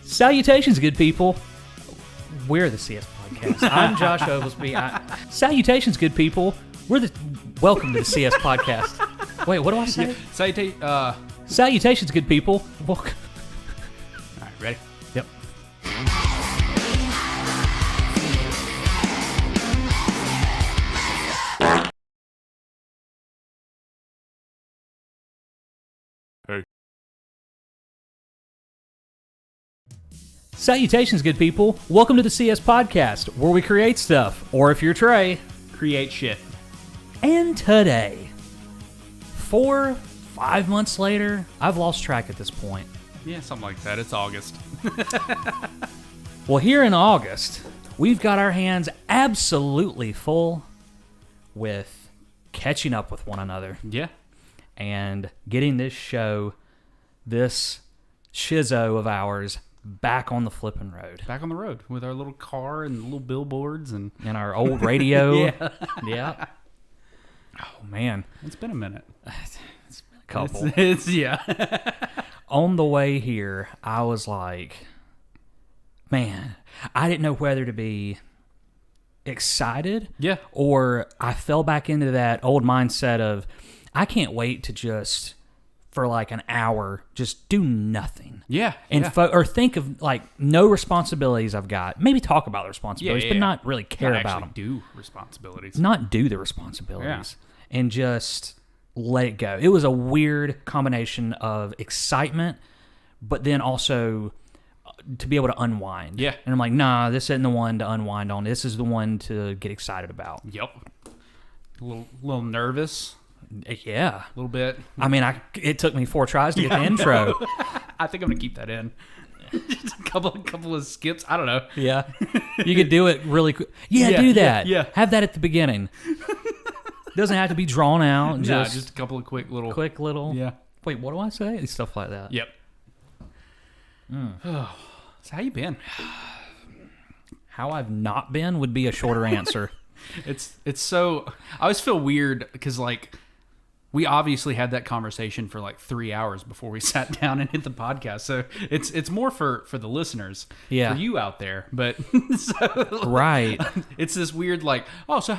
Salutations, good people. We're the CS Podcast. I'm Josh Oglesby. Salutations, good people. Welcome to the CS Podcast. Wait, what do I say? Salutations, good people. Welcome. All right, ready? Yep. Salutations, good people. Welcome to the CS Podcast, where we create stuff, or if you're Trey, Create shit. and today, 5 months later, I've lost track at this point. Yeah, something like that. It's August. Well, here in August, we've got our hands absolutely full with catching up with one another Yeah. and getting this show, this shizzo of ours, back on the flipping road. Back on the road with our little car and little billboards and Our old radio. yeah. Yeah. Oh, man. It's been a minute. It's been a couple. It's yeah. On the way here, I was like, man, I didn't know whether to be excited Yeah. or I fell back into that old mindset of I can't wait to just, for like an hour, just do nothing. Yeah. And or think of like no responsibilities I've got. Maybe talk about the responsibilities, but not really care Not about actually them. do responsibilities. Not do the responsibilities and just let it go. It was a weird combination of excitement, but then also to be able to unwind. Yeah. And I'm like, nah, this isn't the one to unwind on. This is the one to get excited about. Yep. A little nervous. Yeah. A little bit. I mean, it took me 4 tries to get the intro. I think I'm gonna keep that in. Just a couple of skips. I don't know. Yeah. You could do it really quick. Yeah, do that. Yeah. Have that at the beginning. Doesn't have to be drawn out. Just a couple of quick little. Yeah. Wait, what do I say? Stuff like that. Yep. So how you been? How I've not been would be a shorter answer. It's so I always feel weird because like we obviously had that conversation for like 3 hours before we sat down and hit the podcast. So it's more for the listeners, Yeah. for you out there. But so, Right. it's this weird like, oh, so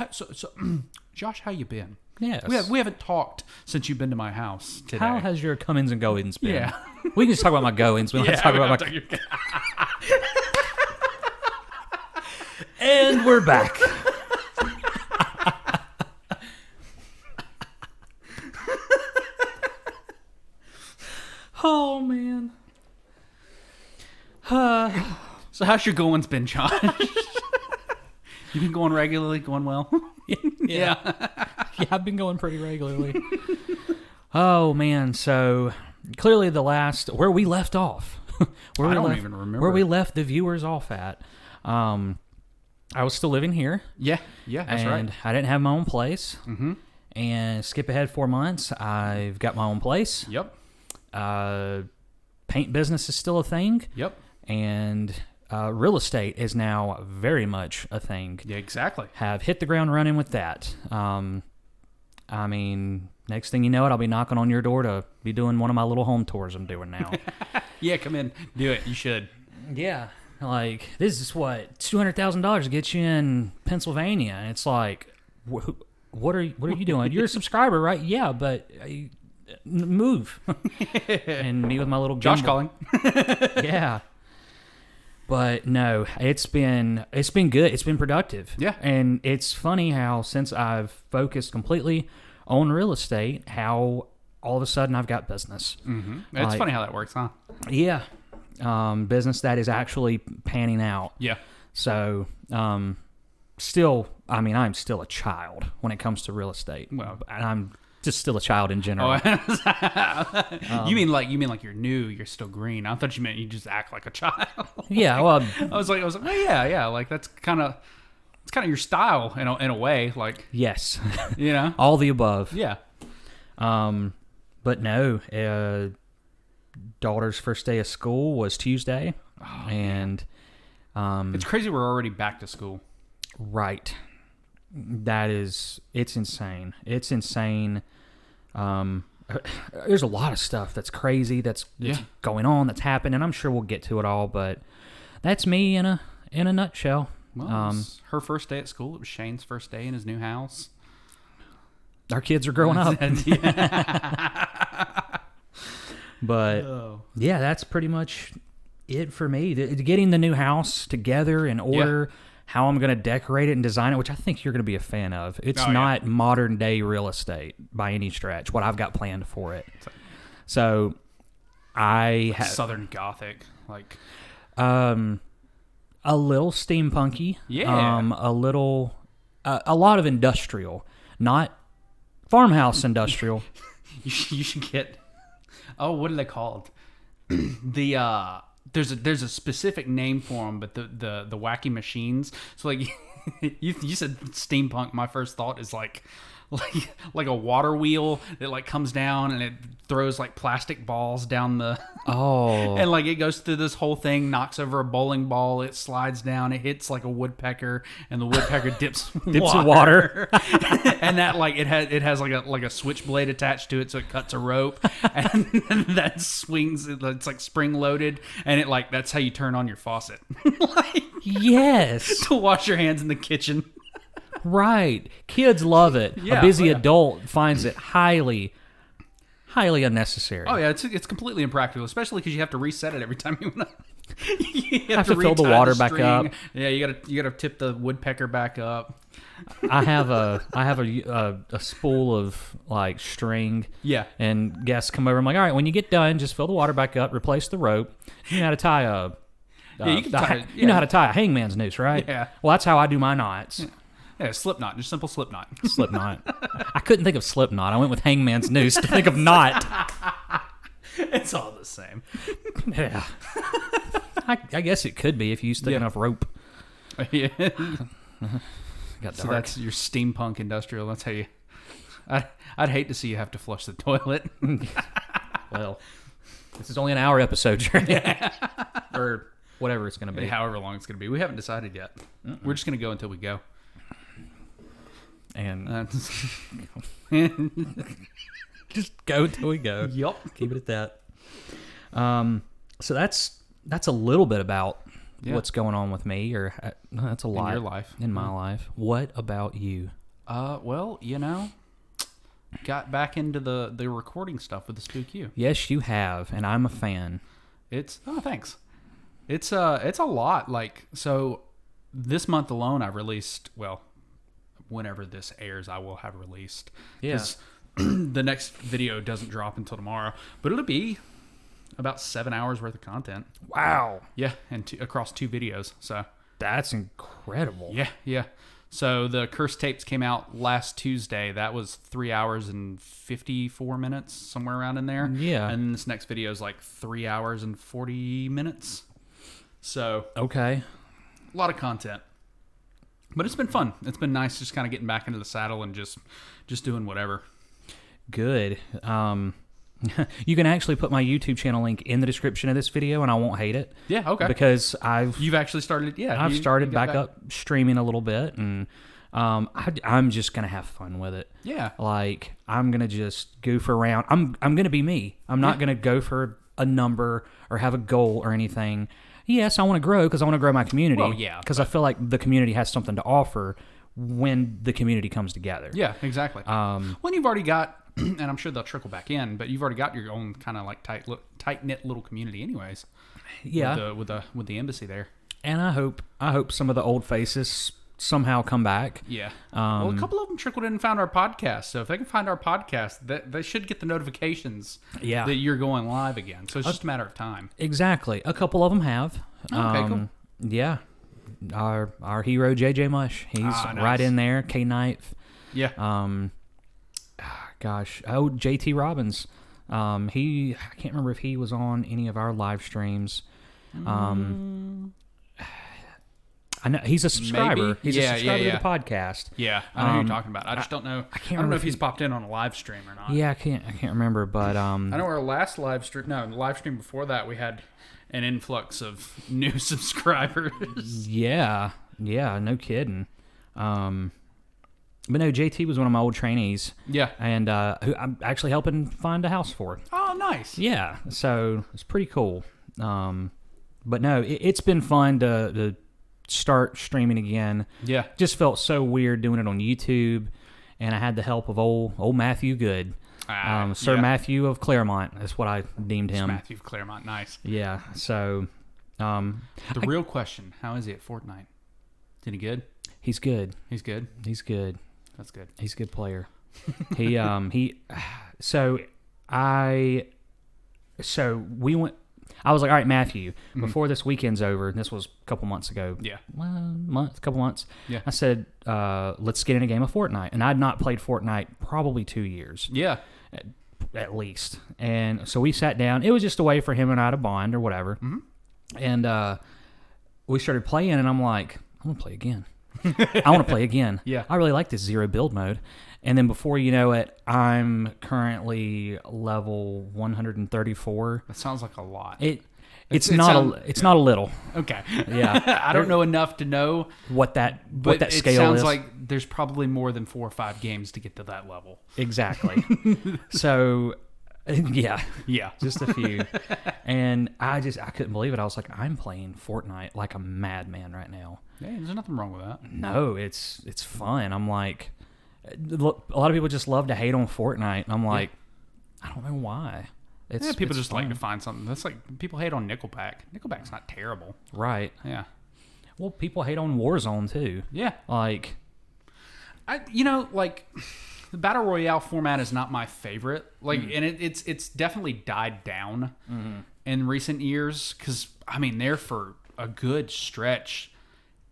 Josh, how you been? Yes. We haven't talked since you've been to my house today. How has your comings and goings been? Yeah. We can just talk about my goings. We don't have to talk about my... And we're back. Oh, man. So how's your goings been, Josh? You been going regularly, going well? Yeah, I've been going pretty regularly. Oh, man. So clearly where we left off. I don't even remember. Where we left the viewers off at. I was still living here. Yeah, that's right. And I didn't have my own place. Mm-hmm. And skip ahead 4 months, I've got my own place. Yep. Paint business is still a thing. Yep. And real estate is now very much a thing. Yeah, exactly. Have hit the ground running with that. I mean, next thing you know I'll be knocking on your door to be doing one of my little home tours I'm doing now. Yeah, come in. Do it. You should. Yeah. Like, this is what, $200,000 to get you in Pennsylvania. And it's like, what are you doing? You're a subscriber, right? Yeah, but move. And me with my little Josh gimbal. calling. Yeah. But no, it's been good. It's been productive. Yeah. And it's funny how since I've focused completely on real estate, how all of a sudden I've got business. Mm-hmm. It's funny how that works, huh? Yeah. Business that is actually panning out. Yeah. So, still, I mean, I'm still a child when it comes to real estate. Well, and I'm just still a child in general. You mean like you're new, you're still green. I thought you meant you just act like a child. Yeah, well, I was like, oh yeah, like it's kind of your style in a way, like, yes, you know, all the above. yeah. But no, daughter's first day of school was Tuesday, and It's crazy we're already back to school. right. It's insane. It's insane. there's a lot of stuff that's crazy that's going on, that's happened, and I'm sure we'll get to it all. But that's me in a nutshell. Well, it was her first day at school. It was Shane's first day in his new house. Our kids are growing up. But yeah, that's pretty much it for me. Getting the new house together in order, how I'm going to decorate it and design it, which I think you're going to be a fan of. It's not modern day real estate by any stretch, what I've got planned for it. So I have Southern Gothic, like a little steampunky. Yeah. A lot of industrial, not farmhouse industrial. You should get. Oh, what are they called? There's a specific name for them, but the wacky machines. So like you said steampunk. My first thought is like a water wheel that like comes down and it throws like plastic balls down the and like it goes through this whole thing, knocks over a bowling ball, it slides down, it hits like a woodpecker, and the woodpecker dips in water. And that like it has like a switchblade attached to it, so it cuts a rope and that swings. It's like spring loaded, and it like that's how you turn on your faucet. Like, yes, to wash your hands in the kitchen. Right. Kids love it. A busy adult finds it highly unnecessary. Oh, yeah. It's completely impractical, especially because you have to reset it every time you want to. You have to fill the water back up. Yeah, you gotta tip the woodpecker back up. I have a spool of like string. Yeah. And guests come over. I'm like, all right, when you get done, just fill the water back up, replace the rope. You know how to tie you know how to tie a hangman's noose, right? Yeah. Well, that's how I do my knots. Yeah, slipknot, just simple slipknot. Slipknot. I couldn't think of slipknot. I went with hangman's noose to think of knot. It's all the same. Yeah. I guess it could be if you use thick enough rope. Yeah. Got dark. So that's your steampunk industrial. That's how you. I'd hate to see you have to flush the toilet. Well, this is only an hour episode, Trey. Or whatever it's going to be. However long it's going to be. We haven't decided yet. We're just going to go until we go. And just go till we go. Yup. Keep it at that. So that's a little bit about what's going on with me, or that's a lot in your life, in my life. What about you? Well, got back into the recording stuff with the Spook U. Yes, you have, and I'm a fan. Thanks. It's a lot. Like, so this month alone, I've released, well, whenever this airs, I will have released. Yeah. The next video doesn't drop until tomorrow, but it'll be about 7 hours worth of content. Wow. Yeah, and across 2 videos. So that's incredible. Yeah. So the Curse tapes came out last Tuesday. That was 3 hours and 54 minutes, somewhere around in there. Yeah. And this next video is like 3 hours and 40 minutes. So okay, a lot of content. But it's been fun. It's been nice just kind of getting back into the saddle and just doing whatever. Good. You can actually put my YouTube channel link in the description of this video, and I won't hate it. Yeah, okay. Because you've actually started. Yeah, I've started back up streaming a little bit, and I'm just gonna have fun with it. Yeah, like I'm gonna just goof around. I'm gonna be me. I'm not gonna go for a number or have a goal or anything. Yes, I want to grow because I want to grow my community. Well, yeah, because I feel like the community has something to offer when the community comes together. Yeah, exactly. When you've already got, and I'm sure they'll trickle back in, but you've already got your own kind of like tight knit little community, anyways. Yeah, with the embassy there. And I hope some of the old faces somehow come back. Yeah. Well, a couple of them trickled in and found our podcast. So if they can find our podcast, they should get the notifications that you're going live again. So it's just a matter of time. Exactly. A couple of them have. Okay, cool. Yeah. Our hero, JJ Mush. He's nice. right in there. K Knife. Yeah. JT Robbins. I can't remember if he was on any of our live streams. I know he's a subscriber. Maybe. He's a subscriber to the podcast. Yeah, I know who you're talking about. I just don't know. I don't know if he's popped in on a live stream or not. Yeah, I can't remember, but I know our last live stream. No, the live stream before that, we had an influx of new subscribers. Yeah, no kidding. But no, JT was one of my old trainees. Yeah. And who I'm actually helping find a house for. Oh, nice. Yeah. So it's pretty cool. But no, it's been fun to start streaming again. Yeah. Just felt so weird doing it on YouTube. And I had the help of old Matthew Good. Sir Matthew of Claremont. That's what I deemed him. Sir Matthew of Claremont. Nice. Yeah. So... the real question, how is he at Fortnite? Is he good? He's good. He's good? He's good. That's good. He's a good player. We went, I was like, all right, Matthew, before this weekend's over, this was a couple months ago. Yeah. Couple months. Yeah. I said, let's get in a game of Fortnite. And I'd not played Fortnite probably 2 years. Yeah. At least. And so we sat down. It was just a way for him and I to bond or whatever. Mm-hmm. And we started playing, and I'm like, I want to play again. I want to play again. Yeah. I really like this zero build mode. And then before you know it, I'm currently level 134. That sounds like a lot. It's not a little. Okay. Yeah. I don't know enough to know what that scale is. It sounds like there's probably more than 4 or 5 games to get to that level. Exactly. So... Yeah. Just a few. And I couldn't believe it. I was like, I'm playing Fortnite like a madman right now. Hey, there's nothing wrong with that. No, it's fun. I'm like, a lot of people just love to hate on Fortnite. And I'm like, I don't know why. People just fun. like to find something. That's like, people hate on Nickelback. Nickelback's not terrible. Right. Yeah. Well, people hate on Warzone too. Yeah. Like, the Battle Royale format is not my favorite. And it's definitely died down in recent years. Because, there for a good stretch,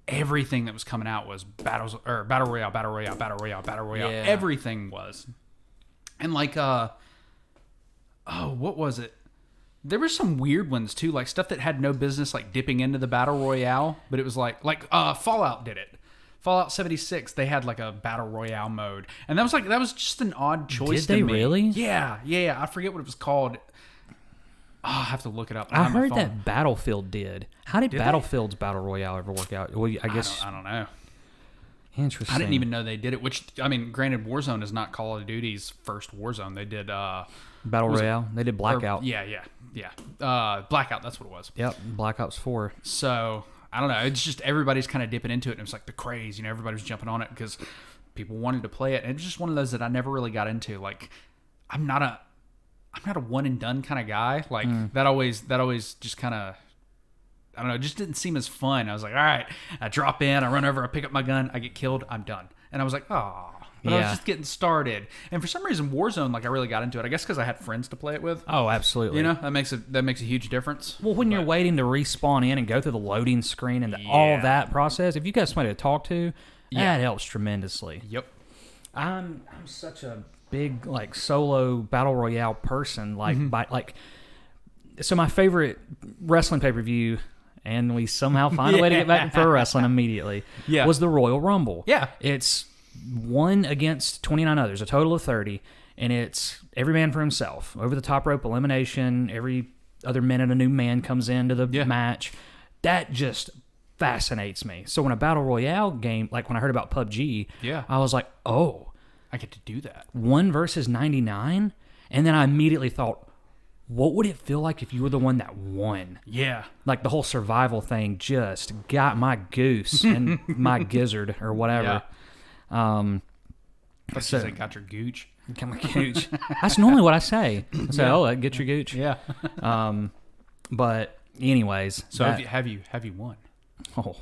everything that was coming out was Battle Royale. Yeah. Everything was. And what was it? There were some weird ones too, like stuff that had no business like dipping into the Battle Royale, but it was like Fallout did it. Fallout 76, they had like a Battle Royale mode. And that was just an odd choice to me. Did they really? Yeah. I forget what it was called. Oh, I have to look it up. I heard that Battlefield did. How did Battlefield's Battle Royale ever work out? Well, I guess... I don't know. Interesting. I didn't even know they did it, which, granted, Warzone is not Call of Duty's first Warzone. They did... Battle Royale? They did Blackout. Yeah. Blackout, that's what it was. Yep, Black Ops 4. So... I don't know. It's just everybody's kind of dipping into it. And it was like the craze, everybody was jumping on it because people wanted to play it. And it's just one of those that I never really got into. Like, I'm not a one and done kind of guy. Like that always just kind of, I don't know, it just didn't seem as fun. I was like, all right, I drop in, I run over, I pick up my gun, I get killed, I'm done. And I was like, oh. But I was just getting started. And for some reason, Warzone, I really got into it. I guess because I had friends to play it with. Oh, absolutely. That makes a huge difference. Well, when you're waiting to respawn in and go through the loading screen and all that process, if you got somebody to talk to, that helps tremendously. Yep. I'm such a big solo battle royale person. So my favorite wrestling pay-per-view, and we somehow find a way to get back to pro wrestling immediately, was the Royal Rumble. Yeah. It's 1 against 29 others, a total of 30, and it's every man for himself. Over the top rope elimination, every other minute a new man comes into the match. That just fascinates me. So when a battle royale game, when I heard about PUBG, I was like, oh, I get to do that. 1 versus 99? And then I immediately thought, what would it feel like if you were the one that won? Yeah. The whole survival thing just got my goose and my gizzard or whatever. Yeah. So got your gooch. Got my gooch. That's normally what I say. I say, get your gooch. Yeah. But anyways. So have you won? Oh.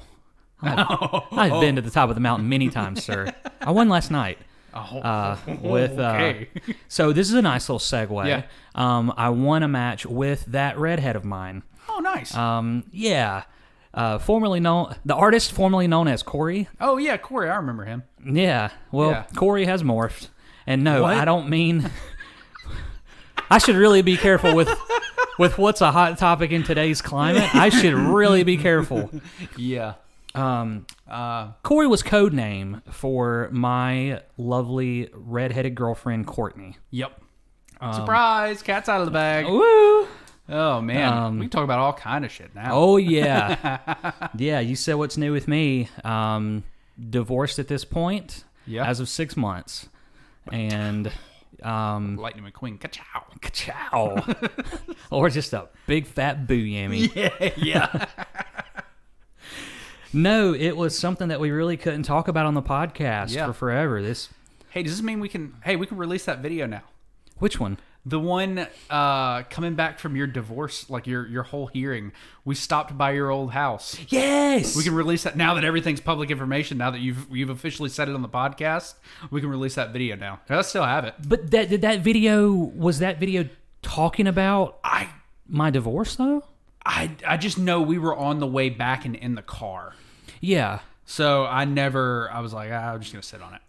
I've been to the top of the mountain many times, sir. I won last night. Okay. So this is a nice little segue. Yeah. I won a match with that redhead of mine. Oh, nice. The artist formerly known as Corey. Oh yeah, Corey. I remember him. Yeah. Well, Corey has morphed, and no, I don't mean. I should really be careful with what's a hot topic in today's climate. I should really be careful. Yeah. Corey was code name for my lovely redheaded girlfriend, Courtney. Yep. Surprise! Cat's out of the bag. Woo! Oh, man. We can talk about all kind of shit now. Oh, yeah. Yeah, you said what's new with me. Divorced at this point. as of 6 months. And Lightning McQueen, ka-chow. Ka-chow. Or just a big fat boo yammy. Yeah. No, it was something that we really couldn't talk about on the podcast for forever. Hey, does this mean we can release that video now? Which one? The one coming back from your divorce, like your whole hearing. We stopped by your old house. Yes! We can release that now that everything's public information. Now that you've officially said it on the podcast, we can release that video now. I still have it. But was that video talking about my divorce though? I just know we were on the way back and in the car. Yeah. So I was like, I'm just going to sit on it.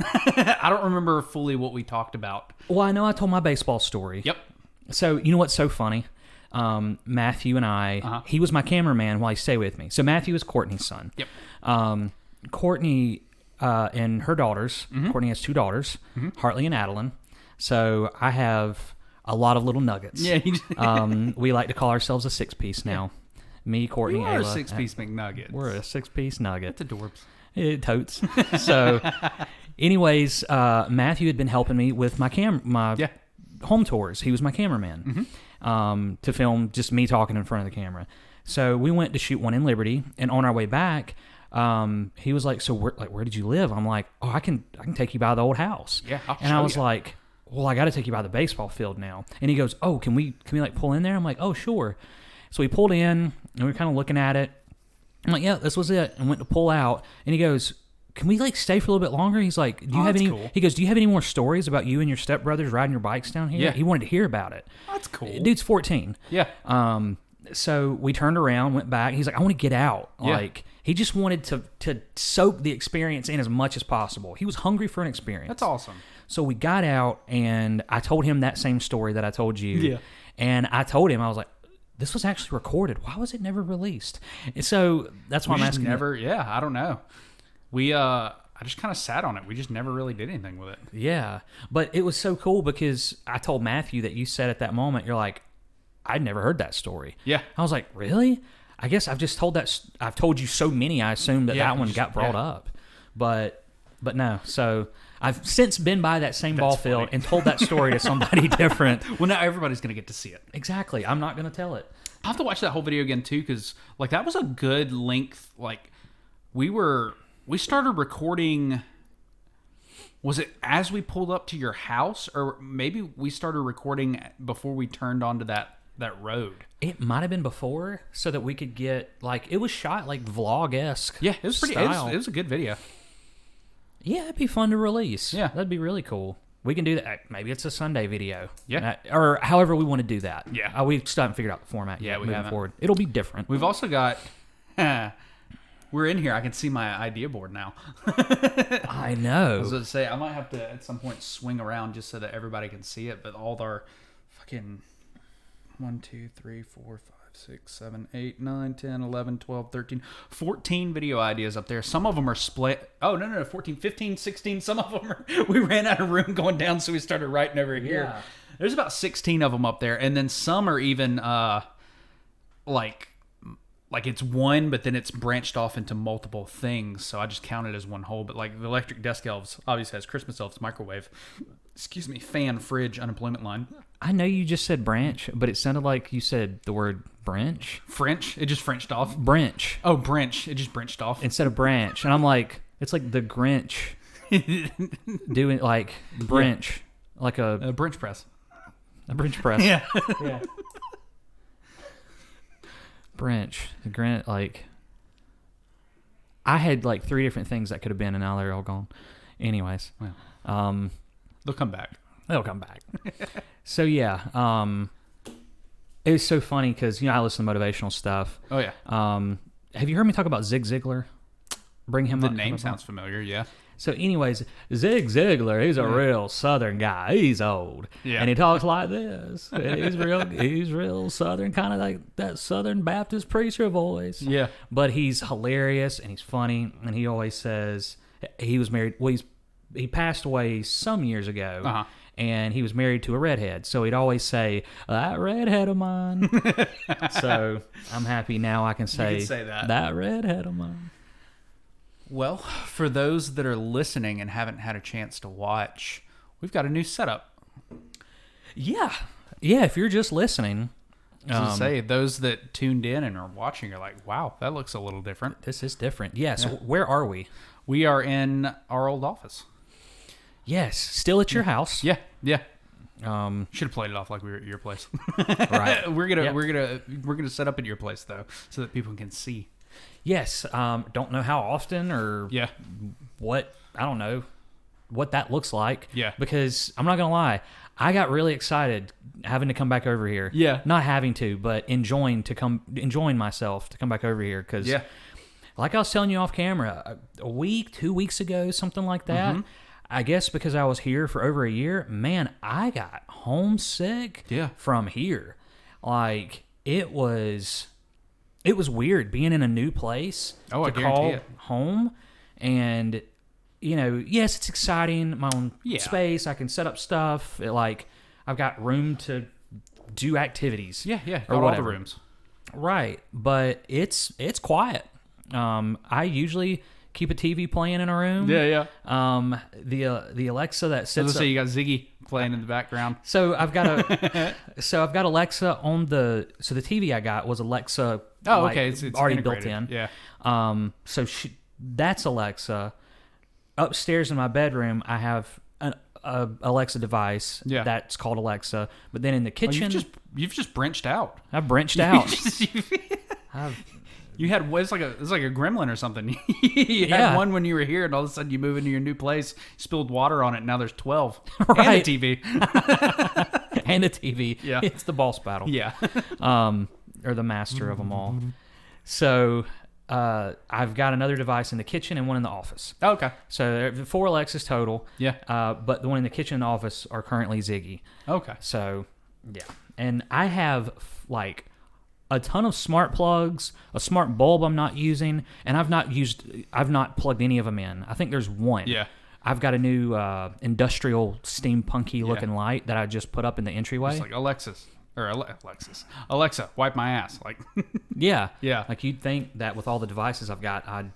I don't remember fully what we talked about. Well, I know I told my baseball story. Yep. So, you know what's so funny? Matthew and I, he was my cameraman while he stayed with me. So Matthew is Courtney's son. Yep. Courtney and her daughters, Courtney has 2 daughters, Hartley and Adeline. So I have a lot of little nuggets. Yeah. We like to call ourselves a 6-piece now. Me, Courtney, Ayla. We're a 6-piece McNugget. We're a 6-piece nugget. It's adorbs. It totes. So, anyways, Matthew had been helping me with my home tours. He was my cameraman to film just me talking in front of the camera. So we went to shoot one in Liberty, and on our way back, he was like, "So where did you live?" I'm like, "Oh, I can take you by the old house." Yeah, and I was like, "Well, I got to take you by the baseball field now." And he goes, "Oh, can we like pull in there?" I'm like, "Oh, sure." So we pulled in, and we were kind of looking at it. I'm like, yeah, this was it. And went to pull out. And he goes, can we like stay for a little bit longer? He's like, do you have any? Cool. He goes, do you have any more stories about you and your stepbrothers riding your bikes down here? Yeah. He wanted to hear about it. That's cool. Dude's 14. Yeah. So we turned around, went back. He's like, I want to get out. Yeah. Like, he just wanted to soak the experience in as much as possible. He was hungry for an experience. That's awesome. So we got out, and I told him that same story that I told you. Yeah. And I told him, I was like, this was actually recorded. Why was it never released? And so that's why I'm asking. I don't know. I just kind of sat on it. We just never really did anything with it. Yeah. But it was so cool because I told Matthew that you said at that moment, you're like, I'd never heard that story. Yeah. I was like, really? I guess I've just I've told you so many, I assumed that one got brought up. But no. So I've since been by that same ball field and told that story to somebody different. Well, now everybody's going to get to see it. Exactly. I'm not going to tell it. I'll have to watch that whole video again, too, because like that was a good length. Like we started recording. Was it as we pulled up to your house, or maybe we started recording before we turned onto that road? It might have been before, so that we could get like it was shot like vlog-esque. Yeah, it was pretty. It was a good video. Yeah, it'd be fun to release. Yeah. That'd be really cool. We can do that. Maybe it's a Sunday video. Yeah. Or however we want to do that. Yeah. We still haven't figured out the format yet. We haven't. Forward. It'll be different. We've also got... we're in here. I can see my idea board now. I know. I was going to say, I might have to at some point swing around just so that everybody can see it, but all our fucking 1, 2, 3, 4, 5, 6, 7, 8, 9, 10, 11, 12, 13, 14 video ideas up there. Some of them are split. Oh, no, 14, 15, 16. Some of them are... We ran out of room going down, so we started writing over here. Yeah. There's about 16 of them up there, and then some are even like it's one, but then it's branched off into multiple things, so I just count it as one whole. But like the Electric Desk Elves obviously has Christmas Elves, microwave, fan, fridge, unemployment line. I know you just said branch, but it sounded like you said the word branch. French? It just Frenched off. Branch. Oh, branch. It just branched off. Instead of branch. And I'm like, it's like the Grinch doing like branch. Yeah. Like a bench press. A bench press. Yeah. Yeah. Branch. The Grinch, like... I had like 3 different things that could have been, and now they're all gone. Anyways. Well, they'll come back. They'll come back. So yeah, it was so funny because I listen to motivational stuff. Oh yeah. Have you heard me talk about Zig Ziglar? Bring him up. The name sounds familiar. Yeah. So, anyways, Zig Ziglar, he's a real Southern guy. He's old, and he talks like this. He's real Southern, kind of like that Southern Baptist preacher voice. Yeah. But he's hilarious and he's funny, and he always says he was married. Well, he passed away some years ago. Uh-huh. And he was married to a redhead. So he'd always say, that redhead of mine. So I'm happy now I can say, that. That redhead of mine. Well, for those that are listening and haven't had a chance to watch, we've got a new setup. Yeah. Yeah, if you're just listening. Those that tuned in and are watching are like, wow, that looks a little different. This is different. Yes. Yeah. So where are we? We are in our old office. Yes. Still at your house. Yeah. Yeah. Should have played it off like we were at your place. Right. We're gonna set up at your place though, so that people can see. Yes. Don't know how often or what, I don't know what that looks like. Yeah. Because I'm not going to lie, I got really excited having to come back over here. Yeah. Not having to, but enjoying myself to come back over here. Because like I was telling you off camera, a week, 2 weeks ago, something like that, I guess because I was here for over a year, man, I got homesick from here. Like, it was weird being in a new place to call home. And, you know, yes, it's exciting. My own space. I can set up stuff. I've got room to do activities. Yeah. Or all whatever. the rooms. Right. But it's quiet. I usually keep a TV playing in a room. Yeah. The Alexa that sits. Let's say you got Ziggy playing in the background. So I've got Alexa on the TV I got was Alexa. Oh, okay. It's already integrated. built in. Yeah. So that's Alexa. Upstairs in my bedroom, I have a Alexa device that's called Alexa. But then in the kitchen, you've just branched out. I've branched out. You had it's like a gremlin or something. You had one when you were here, and all of a sudden you move into your new place, spilled water on it, and now there's 12 right. and a TV and a TV. Yeah, it's the boss battle. Yeah, or the master of them all. So I've got another device in the kitchen and one in the office. Oh, okay. So there are 4 Alexas total. Yeah. But the one in the kitchen and the office are currently Ziggy. Okay. So yeah, and I have a ton of smart plugs, a smart bulb I'm not using, and I've not plugged any of them in. I think there's one. Yeah. I've got a new industrial steampunky looking light that I just put up in the entryway. It's like Alexa, wipe my ass. Like, yeah. Like you'd think that with all the devices I've got, I'd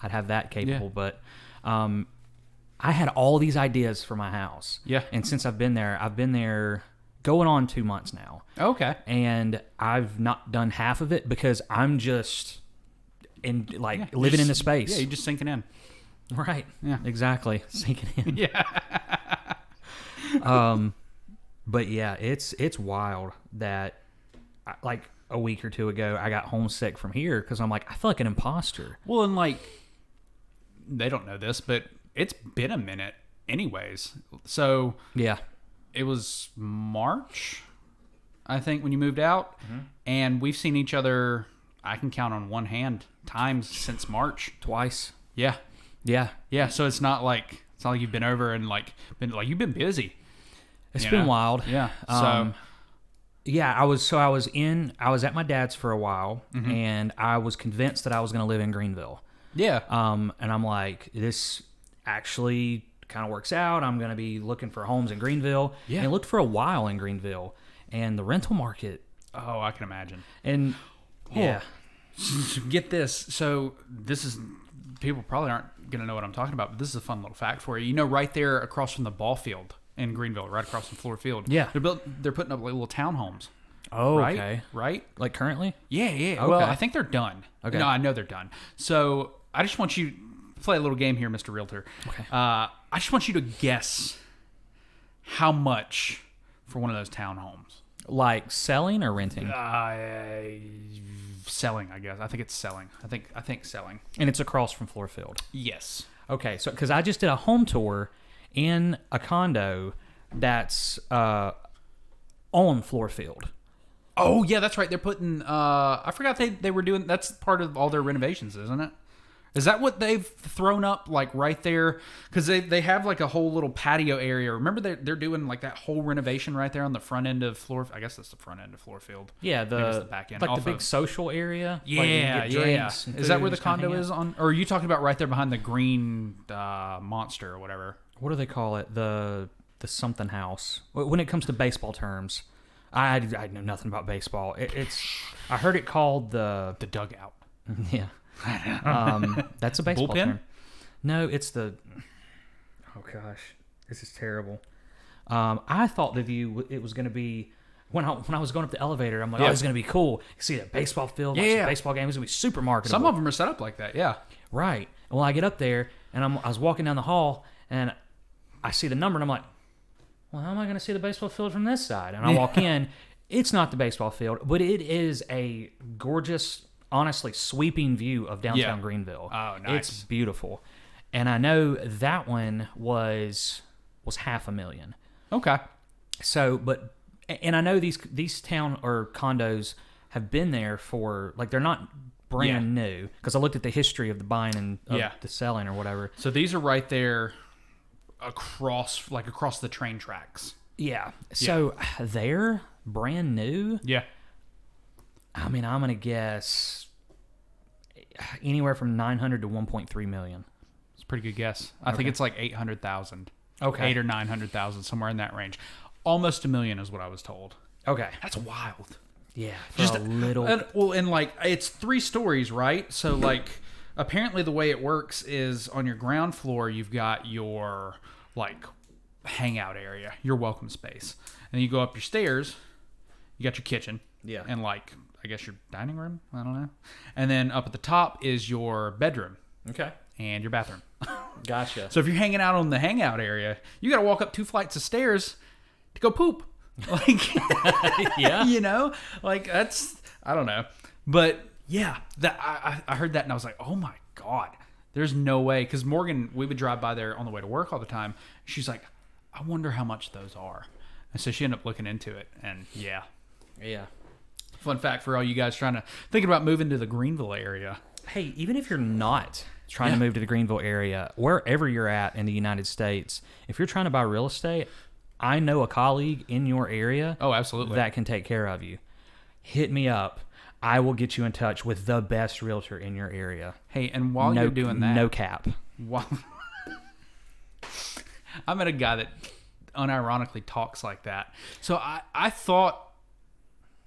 have that capable, but I had all these ideas for my house. Yeah. And since I've been there going on 2 months now. Okay. And I've not done half of it because I'm just living in the space. Yeah, you're just sinking in. Right. Yeah. Exactly. Sinking in. Yeah. But yeah, it's wild that like a week or two ago I got homesick from here because I'm like, I feel like an imposter. Well, and they don't know this, but it's been a minute anyways. So yeah. It was March, I think, when you moved out, and we've seen each other, I can count on one hand, times since March. Twice. Yeah. Yeah. So it's not like you've been over and you've been busy. It's been wild. Yeah. I was at my dad's for a while, and I was convinced that I was going to live in Greenville. Yeah. And I'm like, this actually kind of works out. I'm going to be looking for homes in Greenville. Yeah. And I looked for a while in Greenville, and the rental market. Oh, I can imagine. And yeah. Get this. So this is, people probably aren't going to know what I'm talking about, but this is a fun little fact for you. You know, right there across from the ball field in Greenville, right across from Floor Field. Yeah. They're putting up little townhomes. Oh, right? okay. Right? Like currently? Yeah. Okay. Well, I think they're done. Okay. No, I know they're done. So I just want you to play a little game here, Mr. Realtor. Okay. I just want you to guess how much for one of those townhomes. Like selling or renting? Selling, I guess. I think it's selling. I think selling. And it's across from Floor Field. Yes. Okay, so because I just did a home tour in a condo that's on Floor Field. Oh yeah, that's right. They're putting. I forgot they were doing. That's part of all their renovations, isn't it? Is that what they've thrown up right there? Because they have like a whole little patio area. Remember they're doing like that whole renovation right there on the front end of Floor. I guess that's the front end of Floor Field. Yeah, the back end, like the big social area. Yeah. Is that where the condo is on? Or are you talking about right there behind the green monster or whatever? What do they call it? The something house. When it comes to baseball terms, I know nothing about baseball. I heard it called the dugout. Yeah. That's a baseball bullpen? term. No, it's the. Oh gosh, this is terrible. I thought the view it was going to be when I was going up the elevator. I'm like, oh, it's going to be cool. You see that baseball field, watch the baseball game. It's going to be super marketable. Some of them are set up like that. Yeah, right. Well, I get up there and I was walking down the hall and I see the number and I'm like, well, how am I going to see the baseball field from this side? And I walk in. It's not the baseball field, but it is a gorgeous, honestly sweeping view of downtown Greenville. Oh, nice. It's beautiful. And I know that one was $500,000. Okay. So, and I know these town or condos have been there for, like, they're not brand new, because I looked at the history of the buying and the selling or whatever. So these are right there across the train tracks. Yeah. So they're brand new. Yeah. I mean, I'm going to guess anywhere from 900 to 1.3 million. It's a pretty good guess. I think it's like 800,000. Okay. 8 or 900,000, somewhere in that range. Almost $1 million is what I was told. Okay. That's wild. Yeah. Just a little. And like, it's 3 stories, right? So like, apparently the way it works is on your ground floor, you've got your like hangout area, your welcome space. And you go up your stairs, you got your kitchen. Yeah. And like, I guess your dining room. I don't know. And then up at the top is your bedroom. Okay. And your bathroom. Gotcha. So if you're hanging out on the hangout area, you got to walk up 2 flights of stairs to go poop. Like, yeah. You know, like that's, I don't know. But yeah, that I heard that and I was like, oh my God, there's no way. Because Morgan, we would drive by there on the way to work all the time. She's like, I wonder how much those are. And so she ended up looking into it. And yeah. Fun fact for all you guys thinking about moving to the Greenville area. Hey, even if you're not trying to move to the Greenville area, wherever you're at in the United States, if you're trying to buy real estate, I know a colleague in your area. Oh, absolutely. That can take care of you. Hit me up. I will get you in touch with the best realtor in your area. Hey, and while you're doing that, no cap. I met a guy that unironically talks like that. So I thought,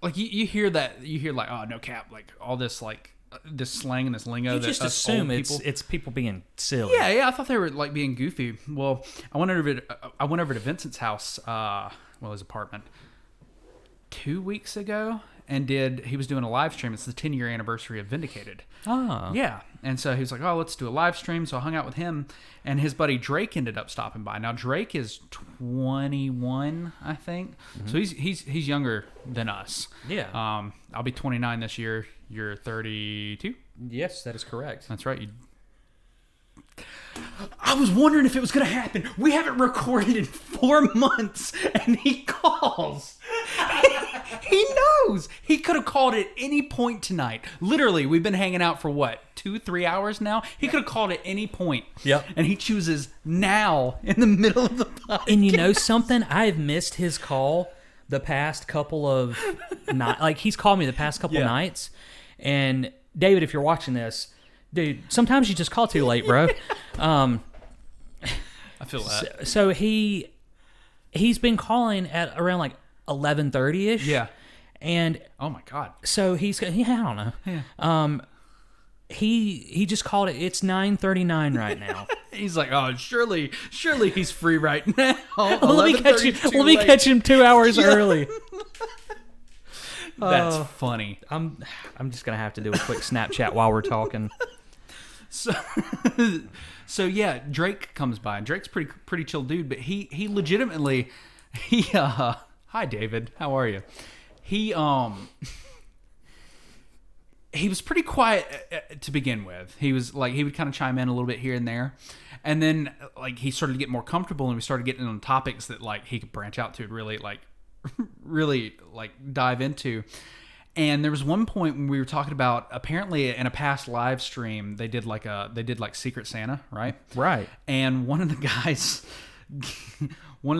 like, you hear like, oh, no cap, like all this like this slang and this lingo. You just assume it's people being silly. Yeah. I thought they were like being goofy. Well, I went over to Vincent's house, his apartment, 2 weeks ago, and he was doing a live stream. It's the 10-year anniversary of Vindicated. Oh. Yeah. And so he was like, oh, let's do a live stream. So I hung out with him, and his buddy Drake ended up stopping by. Now Drake is 21, I think. Mm-hmm. So he's younger than us. Yeah. I'll be 29 this year. You're 32? Yes, that is correct. That's right. I was wondering if it was going to happen. We haven't recorded in 4 months, and he calls. He knows. He could have called at any point tonight. Literally, we've been hanging out for what, 2-3 hours now? He could have called at any point. Yep. And he chooses now in the middle of the podcast. And you know something? I've missed his call the past couple of nights. Like, he's called me the past couple nights. And David, if you're watching this, dude, sometimes you just call too late, bro. I feel that. So he's been calling at around like 11:30ish. Yeah. And oh my God. So I don't know. Yeah. He just called it. It's 9:39 right now. He's like, oh, surely he's free right now. Let me catch him 2 hours early. That's funny. I'm just gonna have to do a quick Snapchat while we're talking. So yeah, Drake comes by, and Drake's pretty chill dude, but he legitimately hi David, how are you? He was pretty quiet to begin with. He was like, he would kind of chime in a little bit here and there, and then like he started to get more comfortable, and we started getting on topics that like he could branch out to and really dive into. And there was one point when we were talking about, apparently in a past live stream, they did like Secret Santa, right? Right. And one of the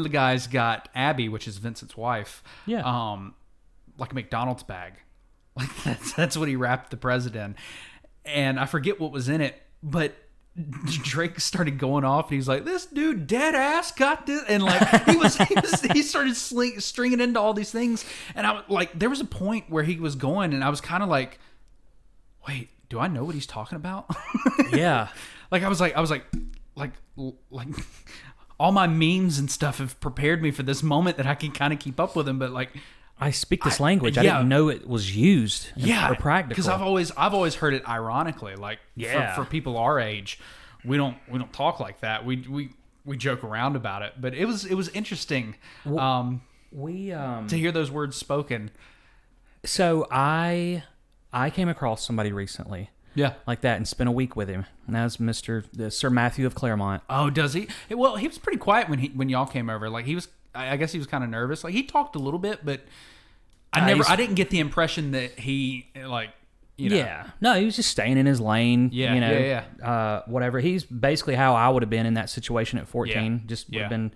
guys got Abby, which is Vincent's wife, like a McDonald's bag. Like that's what he wrapped the present in. And I forget what was in it, but Drake started going off, and he's like, "This dude dead ass got this," and like he started stringing into all these things, and I was like, there was a point where he was going, and I was kind of like, "Wait, do I know what he's talking about?" Yeah, like I was like, like all my memes and stuff have prepared me for this moment that I can kind of keep up with him. But like, I speak this language. I didn't know it was used. Or practical. Because I've always heard it ironically. Like, for people our age, we don't talk like that. We joke around about it. But it was interesting to hear those words spoken. So I came across somebody recently. Yeah, like that, and spent a week with him. And that was Sir Matthew of Claremont. Oh, does he? Well, he was pretty quiet when y'all came over. Like, he was, I guess he was kind of nervous. Like, he talked a little bit, but I didn't get the impression that he, like, you know. Yeah, no, he was just staying in his lane. Yeah, whatever. He's basically how I would have been in that situation at 14. Just would have been.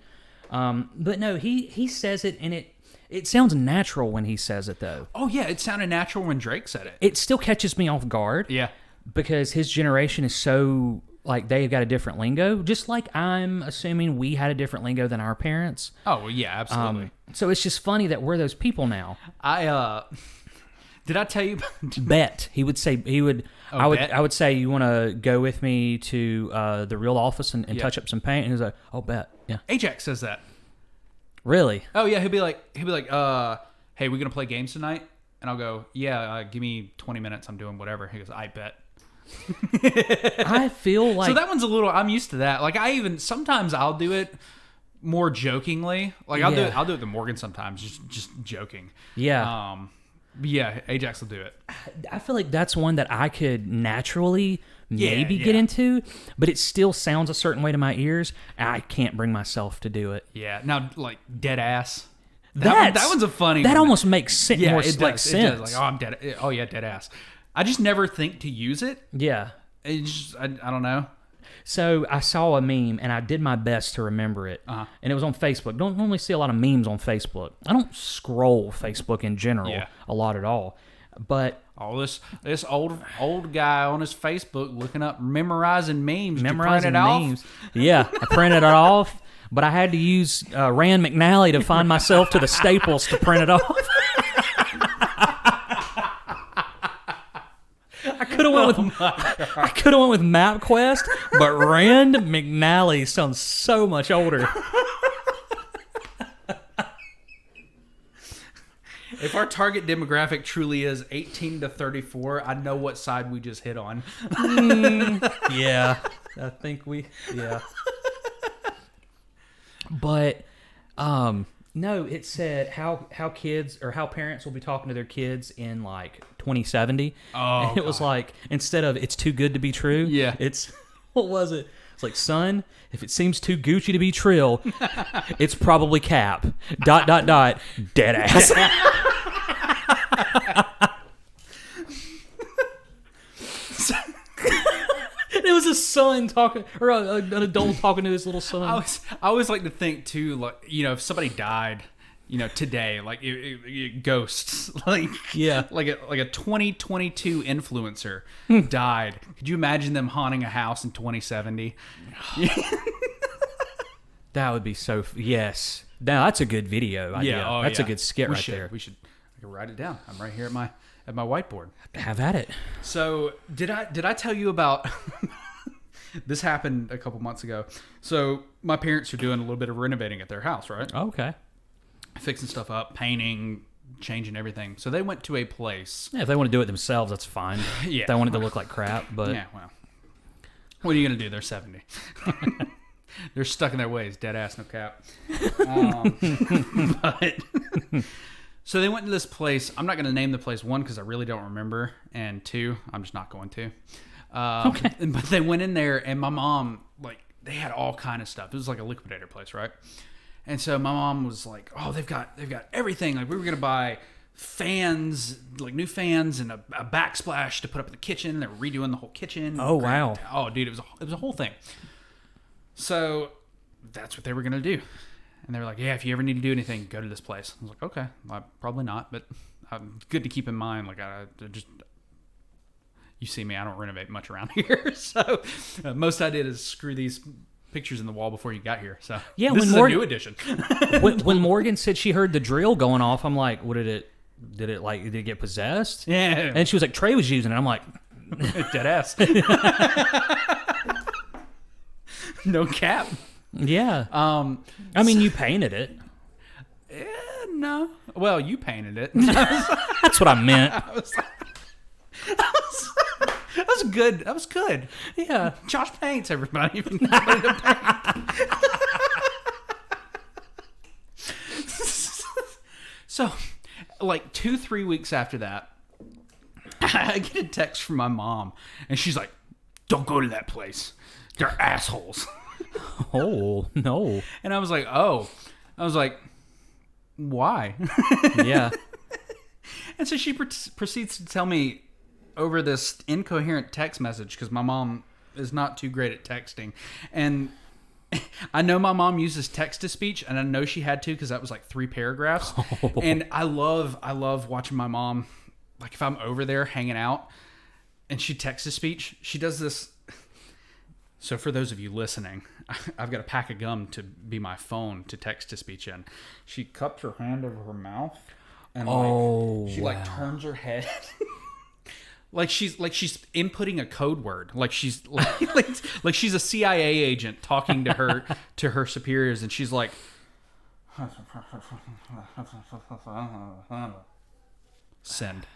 But no, he says it, and it sounds natural when he says it, though. Oh yeah, it sounded natural when Drake said it. It still catches me off guard. Yeah. Because his generation is so, like, they've got a different lingo, just like I'm assuming we had a different lingo than our parents. Oh, well, yeah, absolutely. So it's just funny that we're those people now. Did I tell you? Bet. He would say, I would say, you want to go with me to the real office and touch up some paint? And he's like, oh, bet. Yeah. Ajax says that. Really? Oh, yeah. He'll be like, hey, we going to play games tonight? And I'll go, yeah, give me 20 minutes. I'm doing whatever. He goes, I bet. I feel like... So that one's a little... I'm used to that. Like, sometimes I'll do it more jokingly. Like, I'll do it to Morgan sometimes, just joking. Yeah. Yeah, Ajax will do it. I feel like that's one that I could naturally get into, but it still sounds a certain way to my ears. I can't bring myself to do it. Yeah. Now, like, dead ass. That one's a funny That one. almost makes sense. Yeah, more it like does. sense. It does. Like, oh, I'm dead. Oh, yeah, dead ass. I just never think to use it. Yeah. It's just, I don't know. So I saw a meme, and I did my best to remember it. And it was on Facebook. Don't normally see a lot of memes on Facebook. I don't scroll Facebook in general a lot at all. But this old guy on his Facebook looking up memorizing memes. Memorizing memes. Yeah, I printed it off, but I had to use Rand McNally to find myself to the Staples to print it off. I could have went with MapQuest, but Rand McNally sounds so much older. If our target demographic truly is 18 to 34, I know what side we just hit on. Yeah, I think But, no, it said how kids or how parents will be talking to their kids in like 2070. Oh, and it was like, instead of "it's too good to be true," it's what was it? It's like, son, if it seems too Gucci to be trill, it's probably cap. ... Dead ass. It was a son talking, or an adult talking to his little son. I always like to think too, like, you know, if somebody died, you know, today, like ghosts, like like a 2022 influencer died. Could you imagine them haunting a house in 2070? That would be so. Yes, now that's a good video idea. That's a good skit there. We should. I can write it down. I'm right here at my whiteboard. Have at it. So did I tell you about? This happened a couple months ago. So my parents are doing a little bit of renovating at their house, right? Okay. Fixing stuff up, painting, changing everything. So they went to a place. Yeah, if they want to do it themselves, that's fine. If they want it to look like crap, but yeah, well, what are you gonna do? They're 70. They're stuck in their ways. Dead ass, no cap. But so they went to this place. I'm not going to name the place, one, because I really don't remember, and two, I'm just not going to. Okay. But they went in there, and my mom, like, they had all kind of stuff. It was like a liquidator place, right? And so my mom was like, "Oh, they've got everything. Like, we were going to buy fans, like new fans, and a backsplash to put up in the kitchen. They were redoing the whole kitchen. Oh, wow. Oh, dude, it was a whole thing. So that's what they were going to do. And they were like, yeah, if you ever need to do anything, go to this place. I was like, okay, well, probably not, but good to keep in mind. Like, you see me, I don't renovate much around here. So most I did is screw these pictures in the wall before you got here. So yeah, this is a new addition. when Morgan said she heard the drill going off, I'm like, what did it get possessed? Yeah. And she was like, Trey was using it. I'm like, dead ass. No cap. Yeah. I mean, you painted it. No. Well, you painted it. That's what I meant. That was good. That was good. Yeah. Josh paints, everybody. So, like 2-3 weeks after that, I get a text from my mom, and she's like, "Don't go to that place. They're assholes." Oh, no. And I was like, "Oh." I was like, "Why?" Yeah. And so she proceeds to tell me over this incoherent text message, because my mom is not too great at texting. And I know my mom uses text-to-speech, and I know she had to because that was like 3 paragraphs. Oh. And I love watching my mom, like if I'm over there hanging out and she text-to-speech, she does this. So for those of you listening, I've got a pack of gum to be my phone to text-to-speech in. She cups her hand over her mouth and she like turns her head. Like she's inputting a code word. Like she's like she's a CIA agent talking to her superiors, and she's like, send.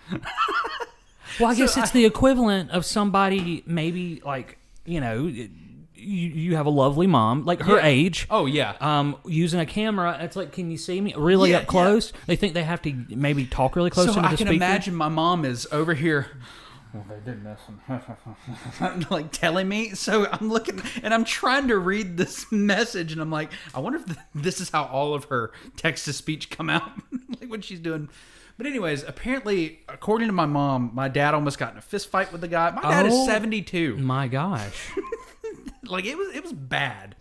Well, I guess it's the equivalent of somebody maybe like, you know, you have a lovely mom, like her age. Oh, yeah. Using a camera. It's like, can you see me really up close? Yeah. They think they have to maybe talk really close into the speaker. So I can imagine my mom is over here. Well, they did this. Like telling me. So I'm looking and I'm trying to read this message, and I'm like, I wonder if this is how all of her text-to-speech come out, like what she's doing. But anyways, apparently, according to my mom, my dad almost got in a fist fight with the guy. My dad is 72. My gosh. Like it was bad.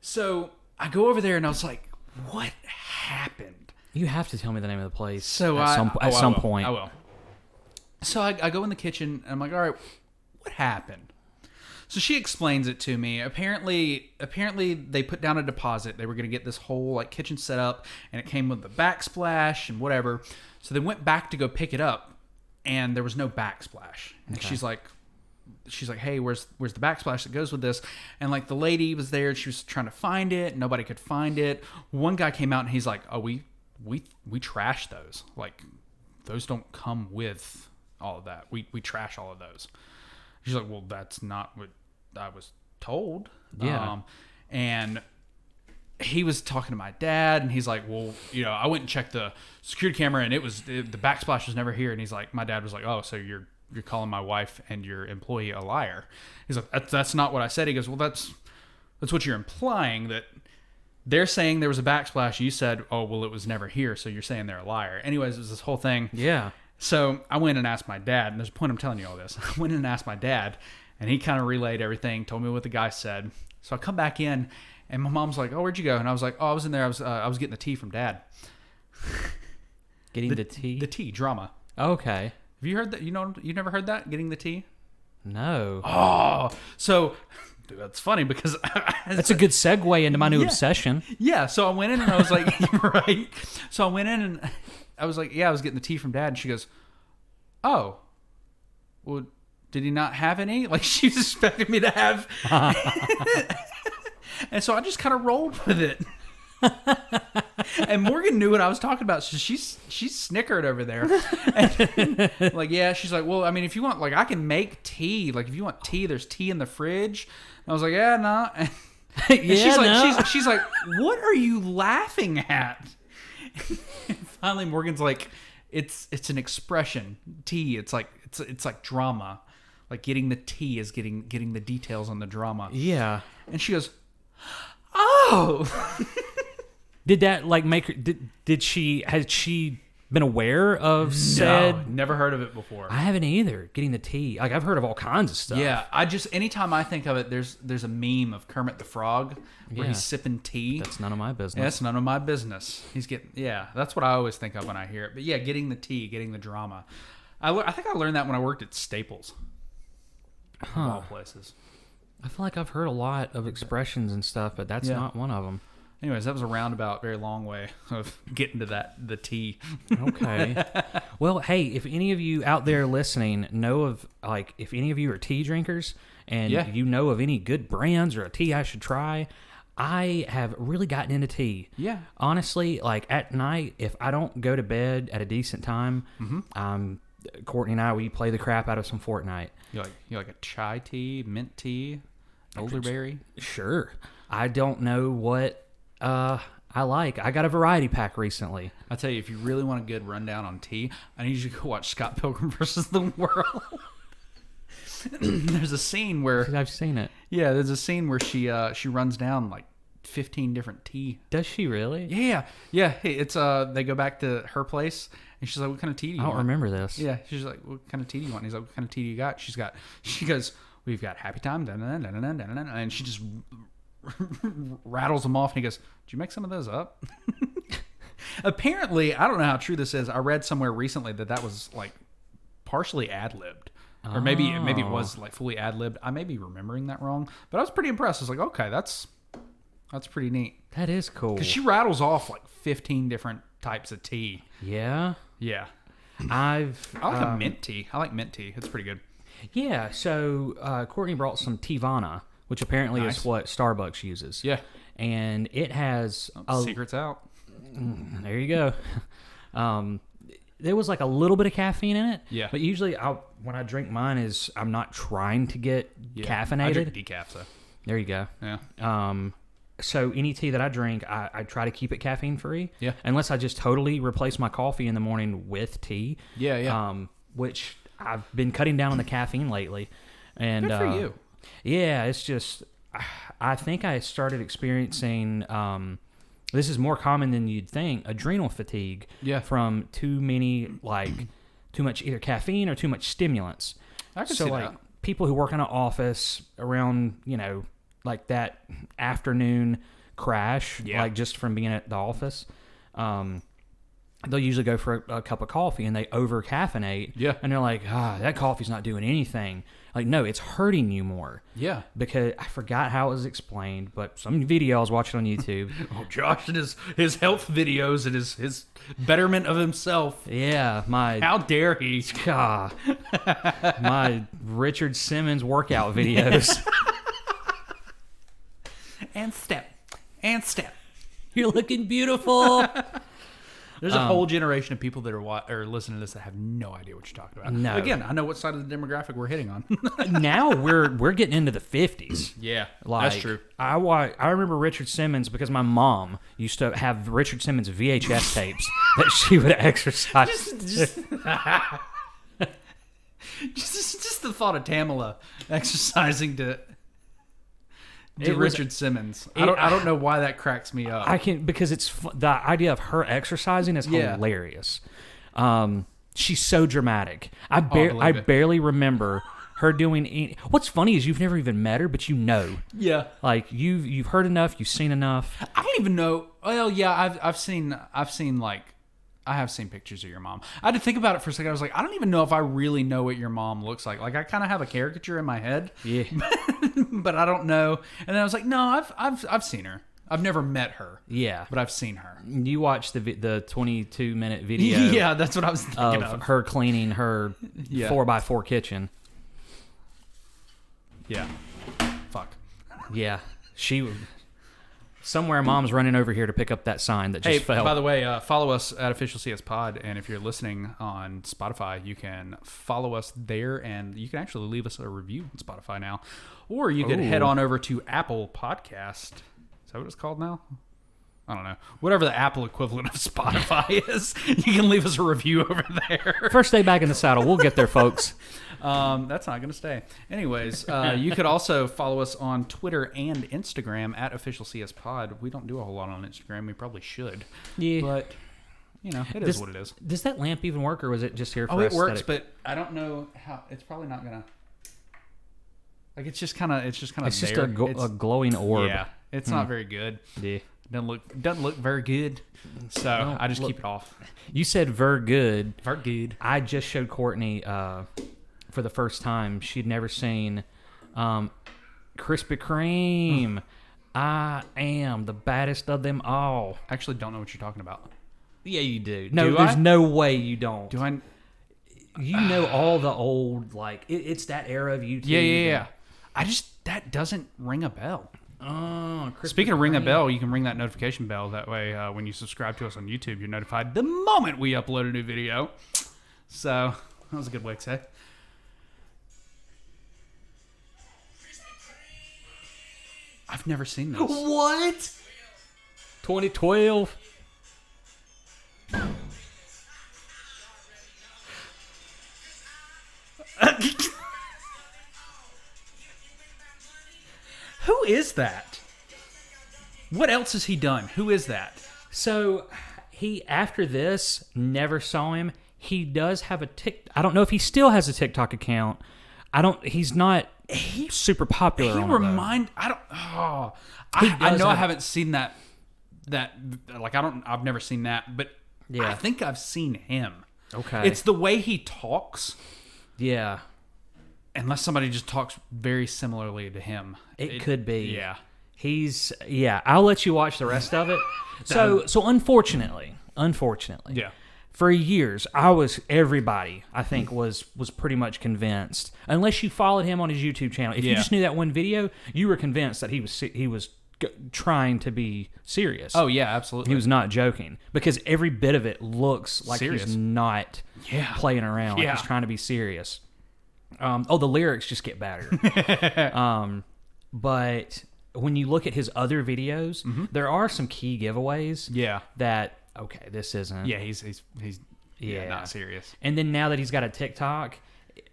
So I go over there and I was like, what happened? You have to tell me the name of the place. So at some point. I will. So I go in the kitchen and I'm like, all right, what happened? So she explains it to me. Apparently they put down a deposit. They were going to get this whole like kitchen set up, and it came with the backsplash and whatever. So they went back to go pick it up, and there was no backsplash. And okay. she's like, hey, where's the backsplash that goes with this? And like the lady was there, she was trying to find it. Nobody could find it. One guy came out and he's like, oh, we trash those. Like those don't come with all of that. We trash all of those. She's like, well, that's not what I was told. Yeah. And he was talking to my dad, and he's like, well, you know, I went and checked the security camera, and the backsplash was never here. And he's like, my dad was like, oh, so you're calling my wife and your employee a liar. He's like, that's not what I said. He goes, well, that's what you're implying, that they're saying there was a backsplash. You said, oh, well, it was never here, so you're saying they're a liar. Anyways, it was this whole thing. Yeah. So I went and asked my dad, and there's a point I'm telling you all this. I went and asked my dad, and he kind of relayed everything, told me what the guy said. So I come back in, and my mom's like, oh, where'd you go? And I was like, oh, I was in there. I was getting the tea from Dad. Getting the tea? The tea, drama. Okay. Have you heard that? You never heard that? Getting the tea? No. Oh, so dude, that's funny because that's a good segue into my new obsession. Yeah. So I went in and I was like, right. So I went in and I was like, yeah, I was getting the tea from Dad. And she goes, oh, well, did he not have any? Like she was expecting me to have. And so I just kind of rolled with it. And Morgan knew what I was talking about, so she snickered over there. And, like, yeah, she's like, well, I mean, if you want, like, I can make tea. Like, if you want tea, there's tea in the fridge. And I was like, yeah, no. And yeah, she's like, what are you laughing at? And finally, Morgan's like, it's an expression. Tea. It's like drama. Like getting the tea is getting the details on the drama. Yeah. And she goes, oh. Did that like make her? Had she been aware of said? No, never heard of it before. I haven't either. Getting the tea, like I've heard of all kinds of stuff. Yeah, anytime I think of it, there's a meme of Kermit the Frog where he's sipping tea. That's none of my business. That's none of my business. That's what I always think of when I hear it. But yeah, getting the tea, getting the drama. I think I learned that when I worked at Staples. Of all places. I feel like I've heard a lot of expressions and stuff, but that's not one of them. Anyways, that was a roundabout, very long way of getting to the tea. Okay. Well, hey, if any of you out there listening know of, like, if any of you are tea drinkers and you know of any good brands or a tea I should try, I have really gotten into tea. Yeah. Honestly, like, at night, if I don't go to bed at a decent time, Courtney and I, we play the crap out of some Fortnite. You like a chai tea, mint tea, elderberry? Sure. I don't know what I like. I got a variety pack recently. I'll tell you, if you really want a good rundown on tea, I need you to go watch Scott Pilgrim vs. the World. There's a scene where... I've seen it. Yeah, there's a scene where she runs down like 15 different tea. Does she really? Yeah. Yeah. Hey, it's they go back to her place and she's like, what kind of tea do you want? I don't remember this. Yeah. She's like, what kind of tea do you want? And he's like, what kind of tea do you got? She goes, we've got Happy Time, and she just rattles them off and he goes, did you make some of those up? Apparently, I don't know how true this is. I read somewhere recently that was like partially ad-libbed. Or maybe it was like fully ad-libbed. I may be remembering that wrong, but I was pretty impressed. I was like, okay, that's pretty neat. That is cool. Because she rattles off like 15 different types of tea. Yeah? Yeah. I like a mint tea. I like mint tea. It's pretty good. Yeah, so Courtney brought some Teavana, which apparently is what Starbucks uses. Yeah. And it has... secret's out. There you go. There was like a little bit of caffeine in it. Yeah. But usually when I drink mine I'm not trying to get caffeinated. I drink decaf, so. There you go. Yeah. So any tea that I drink, I try to keep it caffeine free. Yeah. Unless I just totally replace my coffee in the morning with tea. Yeah, yeah. Which I've been cutting down on the caffeine lately. And good for you. Yeah, it's just I think I started experiencing this is more common than you'd think, adrenal fatigue from too much either caffeine or too much stimulants. I can see that. People who work in an office around, like that afternoon crash, like just from being at the office, they'll usually go for a cup of coffee and they over caffeinate. Yeah. And they're like, that coffee's not doing anything. Like, no, it's hurting you more. Yeah. Because I forgot how it was explained, but some video I was watching on YouTube. Oh, Josh and his health videos and his betterment of himself. Yeah. How dare he? My Richard Simmons workout videos. And step. You're looking beautiful. There's a whole generation of people that are listening to this that have no idea what you're talking about. No. Again, I know what side of the demographic we're hitting on. Now we're getting into the 50s. Yeah, that's true. I remember Richard Simmons because my mom used to have Richard Simmons VHS tapes that she would exercise. Just the thought of Tamala exercising to Richard Simmons. I don't know why that cracks me up. Because it's the idea of her exercising is hilarious. She's so dramatic. I barely remember her doing. What's funny is you've never even met her, but you know. Yeah. Like you've heard enough, you've seen enough. I don't even know. Well, yeah, I've seen like. I have seen pictures of your mom. I had to think about it for a second. I was like, I don't even know if I really know what your mom looks like. Like, I kind of have a caricature in my head. Yeah. But I don't know. And then I was like, no, I've seen her. I've never met her. Yeah. But I've seen her. You watched the 22-minute video. Yeah, that's what I was thinking of. Her cleaning her 4x4 kitchen. Yeah. Fuck. Yeah. Somewhere mom's running over here to pick up that sign that just fell. By the way, follow us at Official CS Pod, and if you're listening on Spotify, you can follow us there, and you can actually leave us a review on Spotify now. Or you could head on over to Apple Podcast. Is that what it's called now? I don't know. Whatever the Apple equivalent of Spotify is, you can leave us a review over there. First day back in the saddle. We'll get there, folks. That's not going to stay. Anyways, you could also follow us on Twitter and Instagram at Official CS Pod. We don't do a whole lot on Instagram. We probably should. Yeah. But, it is what it is. Does that lamp even work, or was it just here for aesthetic? It works, but I don't know how. It's probably not going to. Like, it's just kind of It's just a glowing orb. Yeah. It's not very good. Yeah. Doesn't look very good, so I just keep it off. You said "ver good." Ver good. I just showed Courtney for the first time. She'd never seen Krispy Kreme. I am the baddest of them all. I actually don't know what you're talking about. Yeah, you do. No, there's no way you don't. Do I? You know all the old, like, it's that era of YouTube. Yeah. That doesn't ring a bell. Oh, speaking of ring a bell, you can ring that notification bell. That way, when you subscribe to us on YouTube, you're notified the moment we upload a new video. So, that was a good way to say. I've never seen this. What? 2012. Who is that? What else has he done? Who is that? So he, after this, never saw him. He does have a I don't know if he still has a TikTok account. He's not super popular. I know I haven't seen that like I've never seen that, but yeah. I think I've seen him. Okay. It's the way he talks. Yeah. Unless somebody just talks very similarly to him. It could be. Yeah. I'll let you watch the rest of it. So unfortunately, yeah. For years, everybody, I think, was pretty much convinced, unless you followed him on his YouTube channel. If you just knew that one video, you were convinced that he was trying to be serious. Oh, yeah, absolutely. He was not joking, because every bit of it looks like serious. He's not playing around. Like he's trying to be serious. The lyrics just get better. But when you look at his other videos, there are some key giveaways. Yeah. That, okay, this isn't. Yeah, he's not serious. And then now that he's got a TikTok,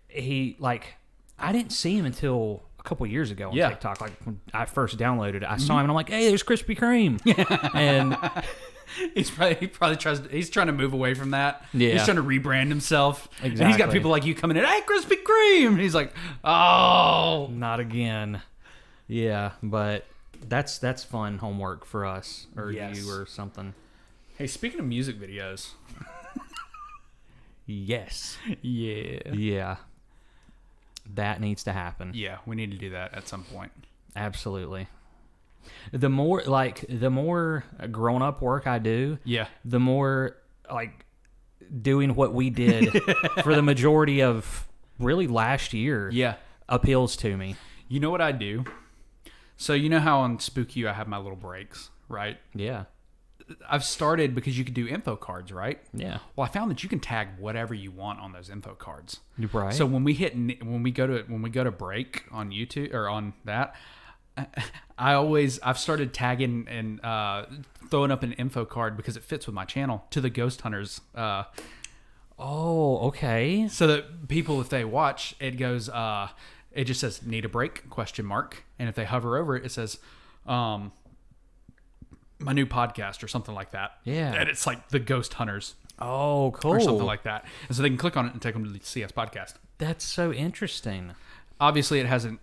I didn't see him until a couple years ago on TikTok. Like when I first downloaded it, I saw him and I'm like, hey, there's Krispy Kreme. And he's trying to move away from that. Yeah. He's trying to rebrand himself. Exactly. And he's got people like you coming in, hey, Krispy Kreme. And he's like, oh, not again. Yeah, but that's fun homework for us or you or something. Hey, speaking of music videos. Yes. Yeah. Yeah. That needs to happen. Yeah, we need to do that at some point. Absolutely. The more grown up work I do, the more doing what we did for the majority of really last year appeals to me. You know what I do? So you know how on Spook You I have my little breaks, right? Yeah. I've started because you can do info cards, right? Yeah. Well, I found that you can tag whatever you want on those info cards. Right. So when we go to break on YouTube or on that, I've started tagging and throwing up an info card because it fits with my channel to the Ghost Hunters. Oh, okay. So that people, if they watch, it goes. It just says "need a break?" ? And if they hover over it, it says, "my new podcast" or something like that. Yeah. And it's like the Ghost Hunters. Oh, cool. Or something like that. And so they can click on it and take them to the CS podcast. That's so interesting. Obviously, it hasn't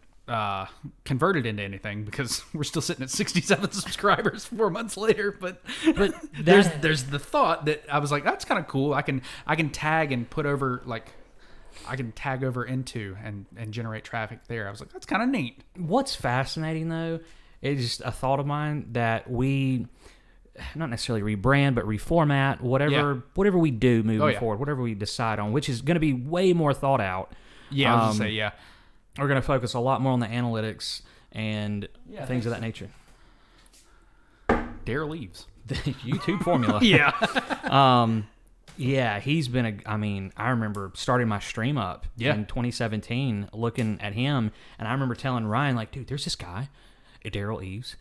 converted into anything because we're still sitting at 67 subscribers 4 months later. But there's the thought that I was like, that's kind of cool. I can tag and put over I can tag over into and generate traffic there. I was like, that's kind of neat. What's fascinating though is just a thought of mine that we not necessarily rebrand, but reformat whatever we do moving forward, whatever we decide on, which is going to be way more thought out. Yeah, I was going to say, we're going to focus a lot more on the analytics and things of that nature. Dare leaves. The YouTube formula. Yeah, he's been I remember starting my stream up in 2017, looking at him, and I remember telling Ryan, like, dude, there's this guy, Daryl Eves,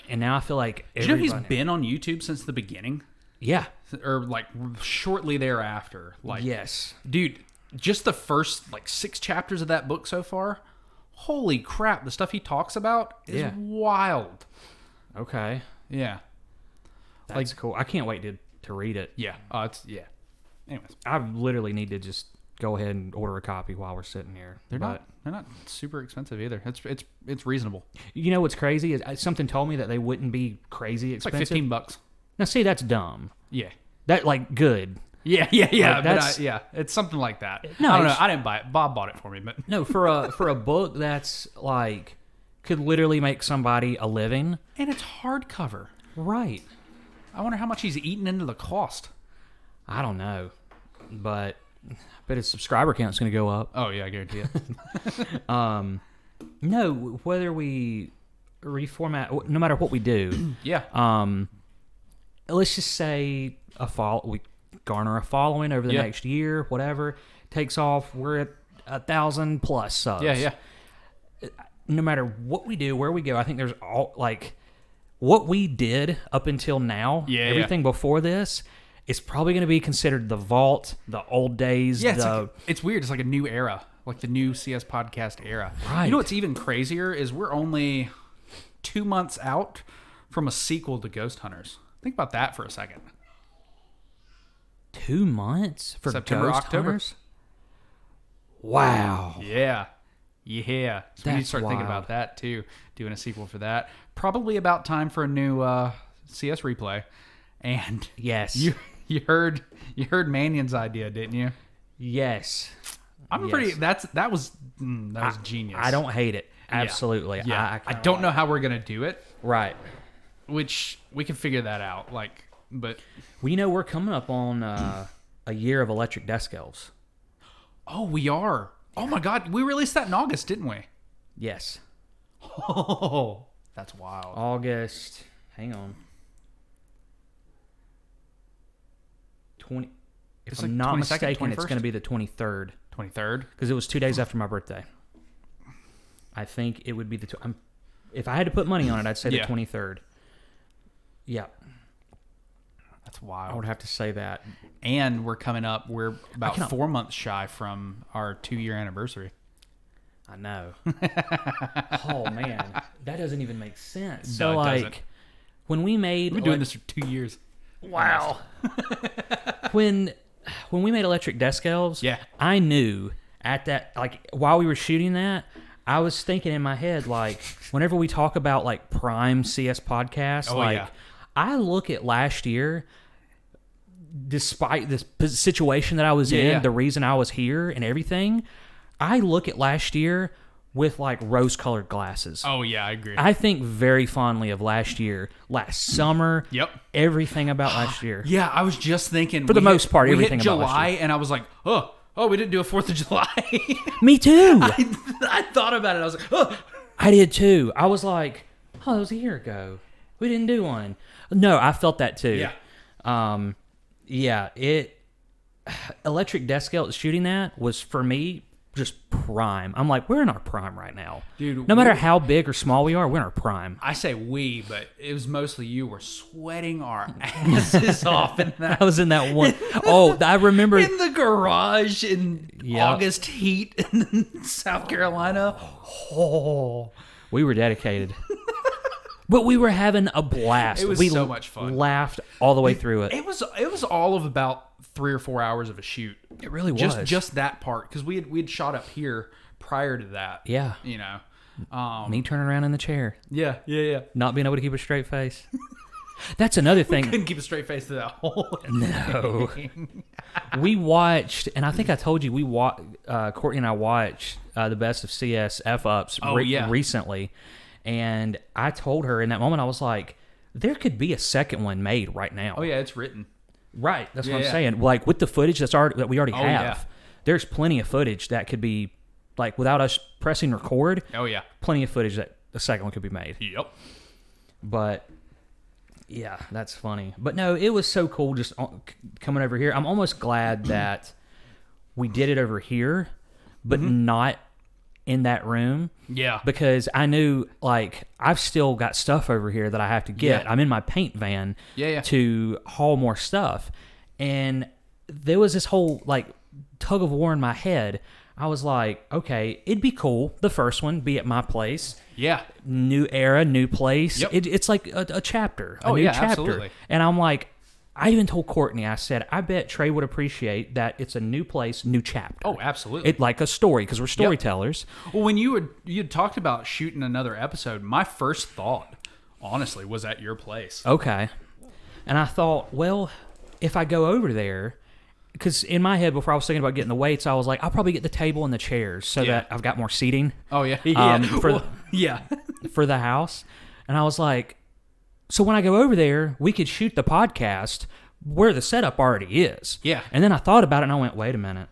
and now I feel like Did you know he's been on YouTube since the beginning? Yeah. Or like shortly thereafter. Like, yes. Dude, just the first 6 chapters of that book so far, holy crap, the stuff he talks about is wild. Okay. Yeah. That's cool. I can't wait to read it. Yeah. Anyways, I literally need to just go ahead and order a copy while we're sitting here. They're not super expensive either. It's reasonable. You know what's crazy is something told me that they wouldn't be crazy expensive. It's like $15. Now see, that's dumb. Yeah. That good. Yeah. It's something like that. No, I don't know. I didn't buy it. Bob bought it for me, but no, for a book that's could literally make somebody a living. And it's hardcover. Right. I wonder how much he's eaten into the cost. I don't know, but I bet his subscriber count's going to go up. Oh, yeah, I guarantee it. No, whether we reformat, no matter what we do. Yeah. Let's just say we garner a following over the next year, whatever, takes off, we're at 1,000 plus subs. Yeah. No matter what we do, where we go, I think there's what we did up until now, everything before this, is probably going to be considered the vault, the old days. Yeah, it's weird. It's like a new era, like the new CS podcast era. Right. You know what's even crazier is we're only 2 months out from a sequel to Ghost Hunters. Think about that for a second. 2 months for September, Ghost October. Hunters? Wow. Yeah. So we need to start thinking about that too. Doing a sequel for that. Probably about time for a new CS replay. And yes, you heard Mannion's idea, didn't you? Yes. That was genius. I don't hate it. Absolutely. Yeah. I don't know how we're gonna do it. Right. Which we can figure that out. But we're coming up on a year of Electric Desk Elves. Oh, we are. Oh my God, we released that in August, didn't we? Yes. Oh, that's wild. August. Hang on. 20. If I'm not mistaken, it's going to be the 23rd. 23rd? Because it was 2 days after my birthday. I think it would be if I had to put money on it, I'd say the 23rd. Yeah. That's wild. I would have to say that. And we're about 4 months shy from our 2-year anniversary. I know. Oh, man. That doesn't even make sense. No, So, it like, doesn't. when we made... We've been doing this for 2 years. Wow. when we made Electric Desk Elves, I knew at that, like, while we were shooting that, I was thinking in my head, like, whenever we talk about, like, prime CS podcasts, I look at last year, despite this situation that I was in, the reason I was here and everything, I look at last year with, like, rose-colored glasses. Oh, yeah, I agree. I think very fondly of last year, last summer, everything about last year. Yeah, I was just thinking. For the most part, everything about last July, year. and I was like, oh, we didn't do a 4th of July. Me too. I thought about it. I was like, oh. I did too. I was like, oh, it was a year ago. We didn't do one. No, I felt that too. Yeah. Electric Desk Elves shooting that was, for me, just prime. I'm like, we're in our prime right now. Dude, no matter how big or small we are, we're in our prime. I say we, but it was mostly you. We're sweating our asses off in that. I was in that one. Oh, I remember. In the garage in August heat in South Carolina. Oh, we were dedicated. But we were having a blast. It was so much fun. Laughed all the way through it. It was all of about 3 or 4 hours of a shoot. It really was. Just that part, because we'd shot up here prior to that. Yeah. You know. Me turning around in the chair. Yeah. Not being able to keep a straight face. That's another thing. Couldn't keep a straight face to that whole No. We watched, and I think I told you, Courtney and I watched the Best of CS F-Ups recently. And I told her in that moment, I was like, there could be a second one made right now. Oh, yeah, it's written. Right, that's what I'm saying. Like, with the footage that we already have, yeah. There's plenty of footage that could be, like, without us pressing record. Oh, yeah. Plenty of footage that the second one could be made. Yep. But, yeah, that's funny. But no, it was so cool just coming over here. I'm almost glad that we did it over here, but not in that room. Yeah. Because I knew, like, I've still got stuff over here that I have to get. Yeah. I'm in my paint van to haul more stuff. And there was this whole, like, tug of war in my head. I was like, okay, it'd be cool, the first one, be at my place. Yeah. New era, new place. Yep. It's like a chapter. A new chapter. Absolutely. And I'm like, I even told Courtney, I said, I bet Trey would appreciate that it's a new place, new chapter. Oh, absolutely. It like a story, because we're storytellers. Well, when you had talked about shooting another episode, my first thought, honestly, was at your place. Okay. And I thought, well, if I go over there, because in my head, before I was thinking about getting the weights, I was like, I'll probably get the table and the chairs so that I've got more seating. Oh, yeah. for the house. And I was like, so when I go over there, we could shoot the podcast where the setup already is. Yeah. And then I thought about it and I went, wait a minute.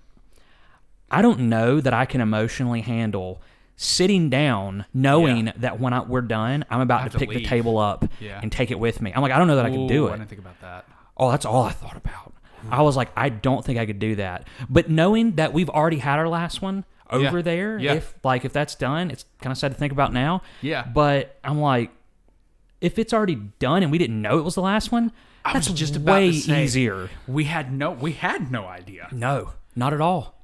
I don't know that I can emotionally handle sitting down knowing that when we're done, I'm about to pick the table up and take it with me. I'm like, I don't know that I can do it. I didn't think about that. Oh, that's all I thought about. I was like, I don't think I could do that. But knowing that we've already had our last one over there, if that's done, it's kind of sad to think about now. Yeah. But I'm like, if it's already done and we didn't know it was the last one, that's just way easier. We had no idea. No, not at all.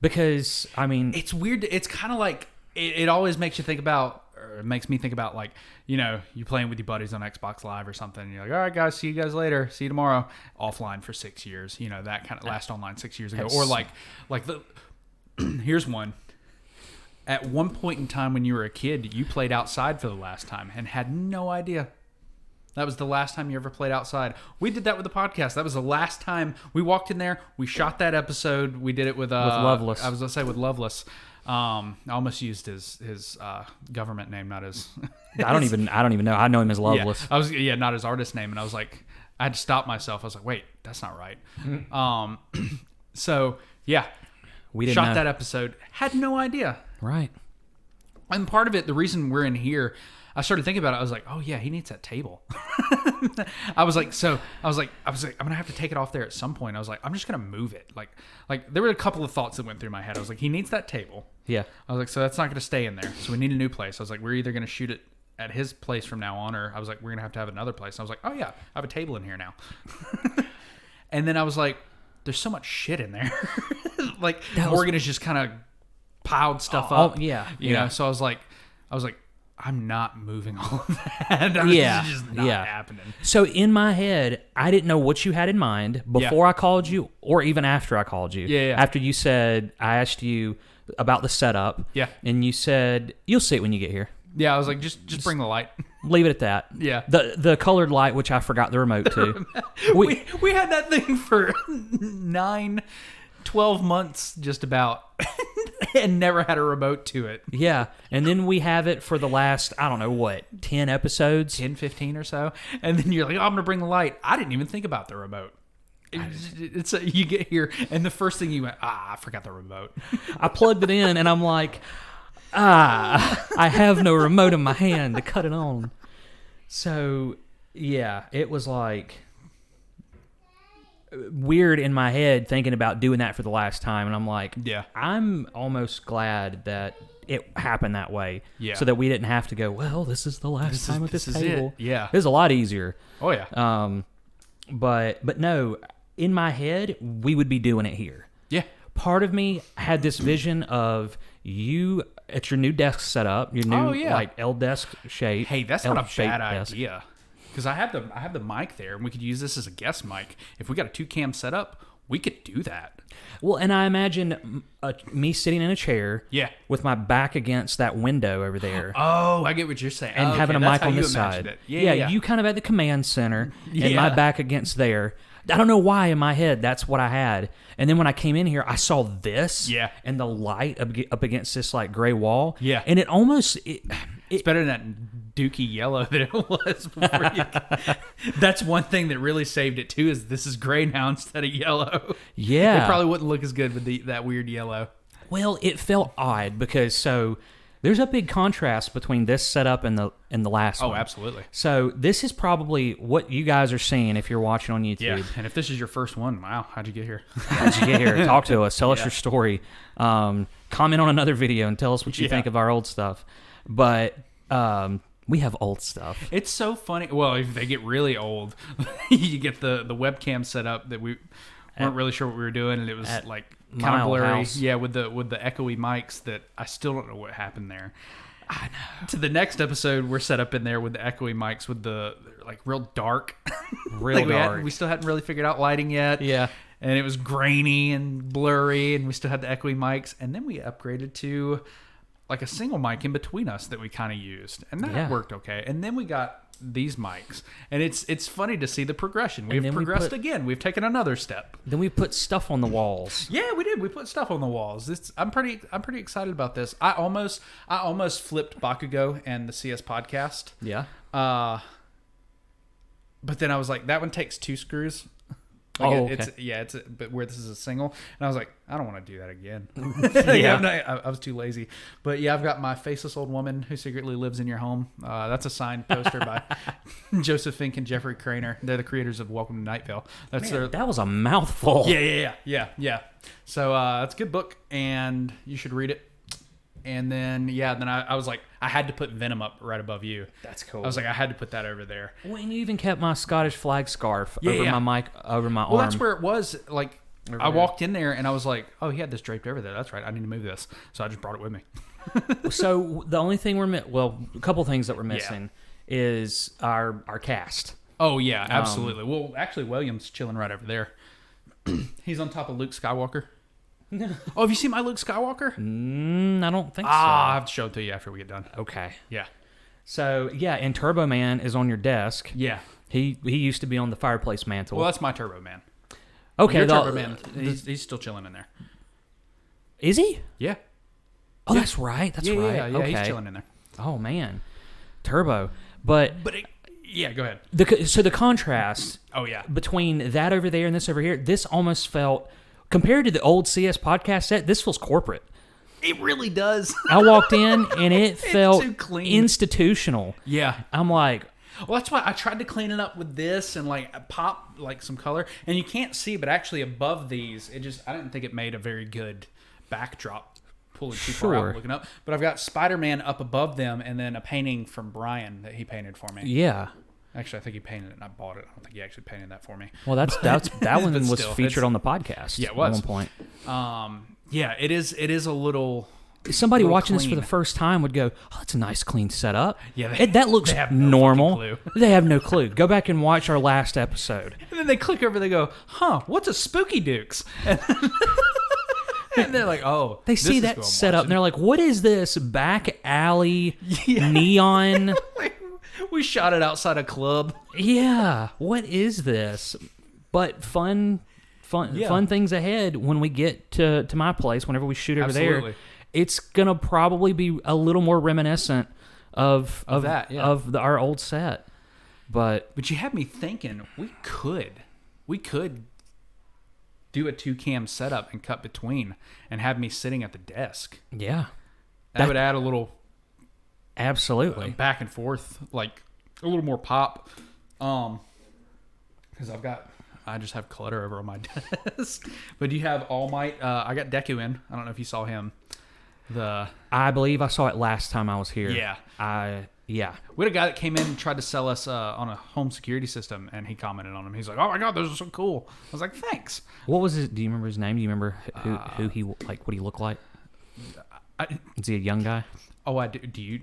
Because, I mean... It's weird. It's kind of like... It always makes you think about... Or it makes me think about, like, you know, you playing with your buddies on Xbox Live or something. And you're like, all right, guys, see you guys later. See you tomorrow. Offline for 6 years. You know, that kind of... Last online 6 years ago. Or like the... Here's one. At one point in time when you were a kid, you played outside for the last time and had no idea. That was the last time you ever played outside. We did that with the podcast. That was the last time we walked in there. We shot that episode. We did it with Loveless. I was going to say with Loveless. I almost used his government name, not his. I don't even know. I know him as Loveless. Yeah, not his artist name. And I was like, I had to stop myself. I was like, wait, that's not right. So yeah, we didn't shot know. that episode. Had no idea. Right. And part of it, the reason we're in here, I started thinking about it. I was like, oh yeah, he needs that table. I was like, I'm gonna have to take it off there at some point. I was like, I'm just gonna move it. Like there were a couple of thoughts that went through my head. I was like, he needs that table. Yeah. I was like, so that's not gonna stay in there. So we need a new place. I was like, we're either gonna shoot it at his place from now on, or I was like, we're gonna have to have another place. And I was like, oh yeah, I have a table in here now. And then I was like, there's so much shit in there. Like Morgan has just kind of piled stuff up. Yeah. You know. So I was like, I'm not moving all of that. It's just not happening. So in my head, I didn't know what you had in mind before I called you, or even after I called you. Yeah. After you said, I asked you about the setup. Yeah. And you said, you'll see it when you get here. Yeah, I was like, just bring the light. Leave it at that. Yeah. The colored light, which I forgot the remote to. we had that thing for 12 months just about and never had a remote to it. Yeah. And then we have it for the last, I don't know what, 10 episodes? 10, 15 or so. And then you're like, oh, I'm going to bring the light. I didn't even think about the remote. You get here and the first thing you went, I forgot the remote. I plugged it in and I'm like, I have no remote in my hand to cut it on. So, yeah, it was like weird in my head thinking about doing that for the last time. And I'm like, I'm almost glad that it happened that way. Yeah. So that we didn't have to go, well, this is the last time with this table. Yeah. It was a lot easier. Oh, yeah. But no, in my head, we would be doing it here. Yeah. Part of me had this vision of you at your new desk setup, your new like L desk shape. Hey, that's not a bad idea. Because I have the mic there, and we could use this as a guest mic. If we got a 2-cam setup, we could do that. Well, and I imagine me sitting in a chair, with my back against that window over there. Oh, I get what you're saying. And having a mic on this side. Yeah, you kind of at the command center, and my back against there. I don't know why in my head that's what I had. And then when I came in here, I saw this, and the light up against this like gray wall, and it almost it's better than that dookie yellow that it was before. That's one thing that really saved it too. Is this is gray now instead of yellow? Yeah, it probably wouldn't look as good with that weird yellow. Well, it felt odd because there's a big contrast between this setup and the last one. Oh, absolutely. So this is probably what you guys are seeing if you're watching on YouTube. Yeah, and if this is your first one, wow, how'd you get here? How'd you get here? Talk to us. Tell us your story. Comment on another video and tell us what you think of our old stuff. But we have old stuff. It's so funny. Well, if they get really old, you get the webcam set up that we weren't really sure what we were doing, and it was like kind of blurry. House. Yeah, with the echoey mics that I still don't know what happened there. I know. To the next episode, we're set up in there with the echoey mics with the like real dark. Real dark. We still hadn't really figured out lighting yet. Yeah. And it was grainy and blurry, and we still had the echoey mics. And then we upgraded to like a single mic in between us that we kind of used, and that worked okay. And then we got these mics, and it's funny to see the progression. We've progressed again. We've taken another step. Then we put stuff on the walls. Yeah, we did. We put stuff on the walls. I'm pretty excited about this. I almost flipped Bakugo and the CS podcast. Yeah. But then I was like, that one takes 2 screws. Okay. But where this is a single, and I was like, I don't want to do that again. I was too lazy. But yeah, I've got my Faceless Old Woman Who Secretly Lives in Your Home. That's a signed poster by Joseph Fink and Jeffrey Craner. They're the creators of Welcome to Night Vale. That was a mouthful. Yeah. So it's a good book, and you should read it. And then I was like, I had to put Venom up right above you. That's cool. I was like, I had to put that over there. Well, and you even kept my Scottish flag scarf over my mic, over my arm. Well, that's where it was. Like, I walked in there and I was like, oh, he had this draped over there. That's right. I need to move this. So I just brought it with me. So the only thing a couple things that we're missing is our cast. Oh, yeah, absolutely. Well, actually, William's chilling right over there. He's on top of Luke Skywalker. Oh, have you seen my Luke Skywalker? I don't think so. I'll have to show it to you after we get done. Okay. Yeah. So, and Turbo Man is on your desk. Yeah. He used to be on the fireplace mantle. Well, that's my Turbo Man. Okay. Your Turbo Man, he's still chilling in there. Is he? Yeah. Oh, that's right. That's right. Yeah, okay. He's chilling in there. Oh, man. Turbo. But go ahead. So the contrast between that over there and this over here, this almost felt... Compared to the old CS podcast set, this feels corporate. It really does. I walked in and it felt too clean. Institutional. Yeah. I'm like... Well, that's why I tried to clean it up with this and like pop like some color. And you can't see, but actually above these, I didn't think it made a very good backdrop. Pulling too far out looking up. But I've got Spider-Man up above them and then a painting from Brian that he painted for me. Yeah. Actually, I think he painted it and I bought it. I don't think he actually painted that for me. Well, that one was featured on the podcast. Yeah, it was. At one point. It is a little... Somebody watching this for the first time would go, oh, that's a nice clean setup. Yeah, that looks normal. Clue. They have no clue. Go back and watch our last episode. And then they click over, they go, what's a Spooky Dukes? And they're like, oh. They see that setup and they're like, what is this back alley neon... We shot it outside a club. Yeah, what is this? But fun things ahead when we get to my place. Whenever we shoot over there, it's gonna probably be a little more reminiscent of our old set. But you had me thinking we could do a 2-cam setup and cut between, and have me sitting at the desk. Yeah, that would add a little. Absolutely. Back and forth, like a little more pop. Because I just have clutter over on my desk. But do you have All Might? I got Deku in. I don't know if you saw him. I believe I saw it last time I was here. Yeah. We had a guy that came in and tried to sell us on a home security system, and he commented on him. He's like, "Oh my god, those are so cool." I was like, "Thanks." What was his? Do you remember his name? Do you remember who he like? What he looked like? Is he a young guy? Oh, I do. Do you?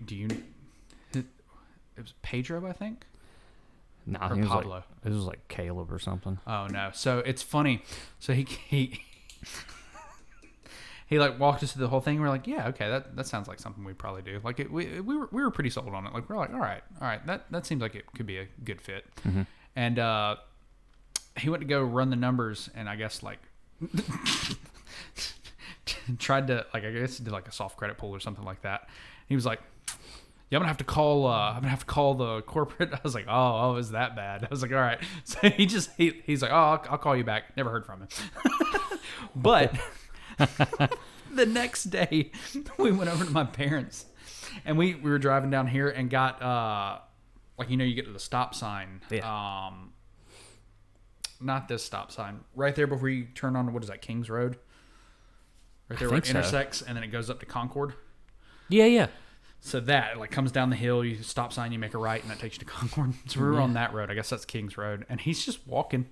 It was Pedro, I think. No, I think Pablo. It was like Caleb or something. Oh no! So it's funny. So he like walked us through the whole thing. We're like, yeah, okay, that sounds like something we'd probably do. Like we were pretty sold on it. Like we're like, all right, that seems like it could be a good fit. Mm-hmm. And he went to go run the numbers, and I guess like tried to like I guess did like a soft credit pull or something like that. He was like, yeah, I'm gonna have to call the corporate. I was like, oh, is that bad? I was like, all right. So he's like, oh, I'll call you back. Never heard from him. But the next day we went over to my parents, and we were driving down here and got like you get to the stop sign. Yeah. Not this stop sign. Right there before you turn on what is that, Kings Road? Right there where it intersects and then it goes up to Concord. Yeah. So that like comes down the hill, you stop sign, you make a right, and that takes you to Concord. So we were on that road. I guess that's Kings Road, and he's just walking,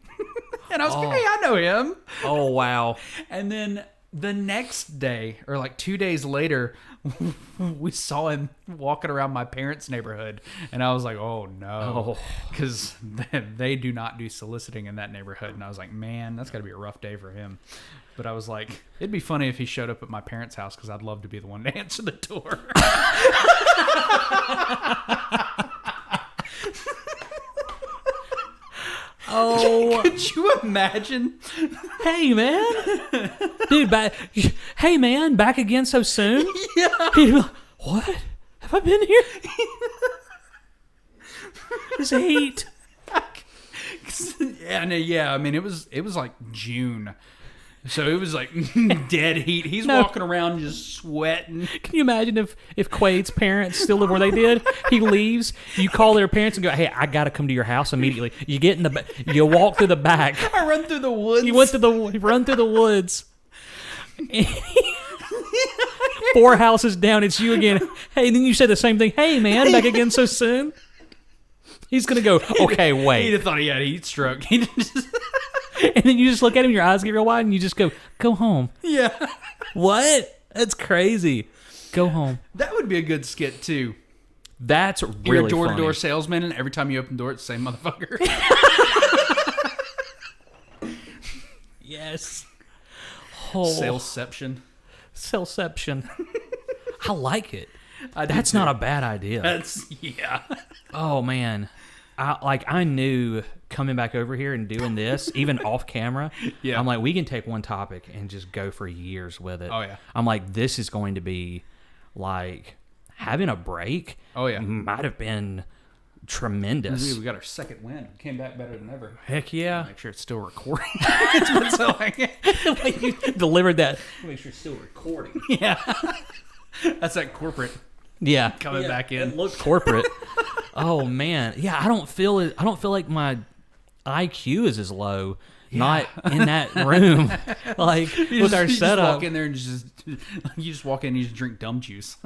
and I was like, "Hey, I know him." Oh wow! And then the next day, or like 2 days later, we saw him walking around my parents' neighborhood, and I was like, "Oh no," because they do not do soliciting in that neighborhood, and I was like, "Man, that's got to be a rough day for him." But I was like, it'd be funny if he showed up at my parents' house because I'd love to be the one to answer the door. Oh, could you imagine? Hey man, dude, hey man, back again so soon? Yeah. He'd be like, what? Have I been here? This heat. Yeah. I mean, it was like June, so it was like dead heat. He's walking around just sweating. Can you imagine if Quade's parents still live where they did? He leaves. You call their parents and go, "Hey, I gotta come to your house immediately." You get in you walk through the back. I run through the woods. You run through the woods. 4 houses down, it's you again. Hey, then you say the same thing. Hey, man, back again so soon. He's gonna go. Okay, wait. He'd have thought he had a heat stroke. And then you just look at him, your eyes get real wide, and you just go home. Yeah. What? That's crazy. Go home. That would be a good skit too. That's really You're a door-to-door funny. salesman, and every time you open the door, it's the same motherfucker. Yes. Salesception. Salesception. I like it. That's not a bad idea. Yeah. Oh man, I knew coming back over here and doing this, even off camera. Yeah. I'm like, we can take one topic and just go for years with it. Oh yeah. I'm like, this is going to be like having a break. Oh yeah. Might have been tremendous. We got our second win. Came back better than ever. Heck yeah. Make sure it's still recording. It's been so long. The way you delivered that. Make sure it's still recording. Yeah. That's that corporate. Yeah. Coming back in. It looked corporate. Oh man. Yeah, I don't feel like my IQ is as low. Yeah. Not in that room. Like with our setup. Just walk in there and you just walk in and you just drink dumb juice.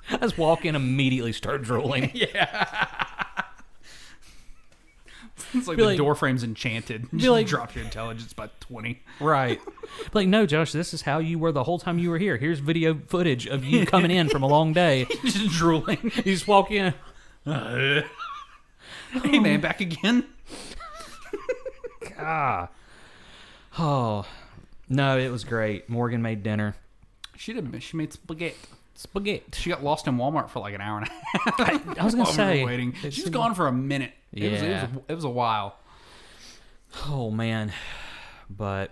I just walk in immediately start drooling. Yeah. It's like the door frame's enchanted. Just like, drops your intelligence by 20. Right. Like, no, Josh, this is how you were the whole time you were here. Here's video footage of you coming in from a long day. Just drooling. You just walk in. Hey, man, back again? God. Oh. No, it was great. Morgan made dinner. She made spaghetti. Spaghetti. She got lost in Walmart for like an hour and a half. I was going to say. Waiting. She was gone for a minute. Yeah. It was a while. Oh, man. But,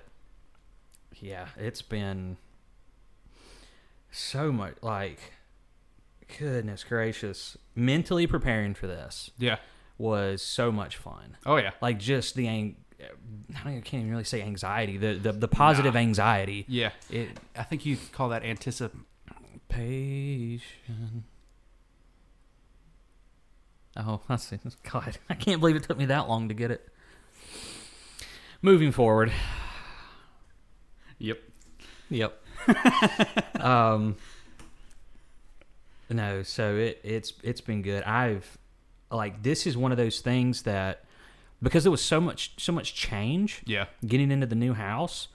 yeah, it's been so much, like, goodness gracious. Mentally preparing for this was so much fun. Oh, yeah. Like, just I can't even really say anxiety. The positive anxiety. Yeah. I think you call that anticipation. Oh, I see. God, I can't believe it took me that long to get it. Moving forward. Yep. No, so it's been good. This is one of those things that, because there was so much change. Yeah. Getting into the new house,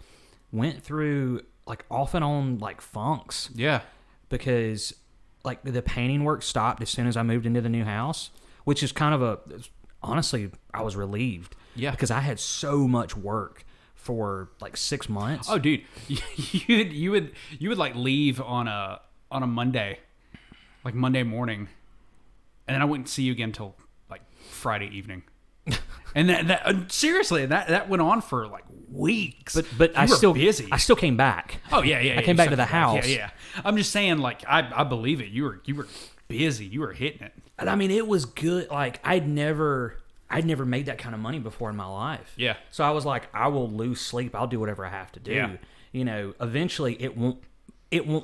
went through like off and on like funks. Yeah. Because like the painting work stopped as soon as I moved into the new house, which is kind of honestly, I was relieved. Yeah. Because I had so much work for like 6 months. Oh, dude, you would like leave on a Monday, like Monday morning, and then I wouldn't see you again until like Friday evening. And that seriously, that went on for like weeks. But I still busy. I still came back. Oh yeah. I came back to the house. Yeah. I'm just saying, like I believe it. You were busy. You were hitting it. And I mean, it was good. Like I'd never made that kind of money before in my life. Yeah. So I was like, I will lose sleep. I'll do whatever I have to do. Yeah. You know, eventually it won't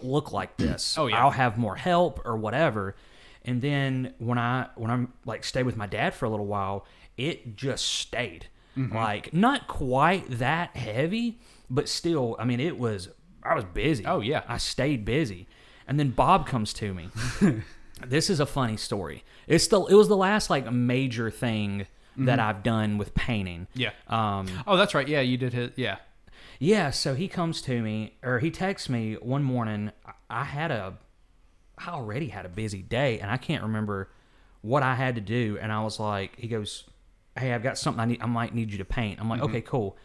look like this. Oh yeah. I'll have more help or whatever. And then when I'm like stayed with my dad for a little while, it just stayed. Mm-hmm. Like not quite that heavy, but still, I mean, I was busy. Oh yeah. I stayed busy. And then Bob comes to me. This is a funny story. It was the last like major thing that I've done with painting. Yeah. Oh, that's right. Yeah, you did hit. Yeah. Yeah. So he comes to me, or he texts me one morning. I already had a busy day, and I can't remember what I had to do. And I was like, he goes, "Hey, I've got something I might need you to paint." I'm like, "Okay, cool,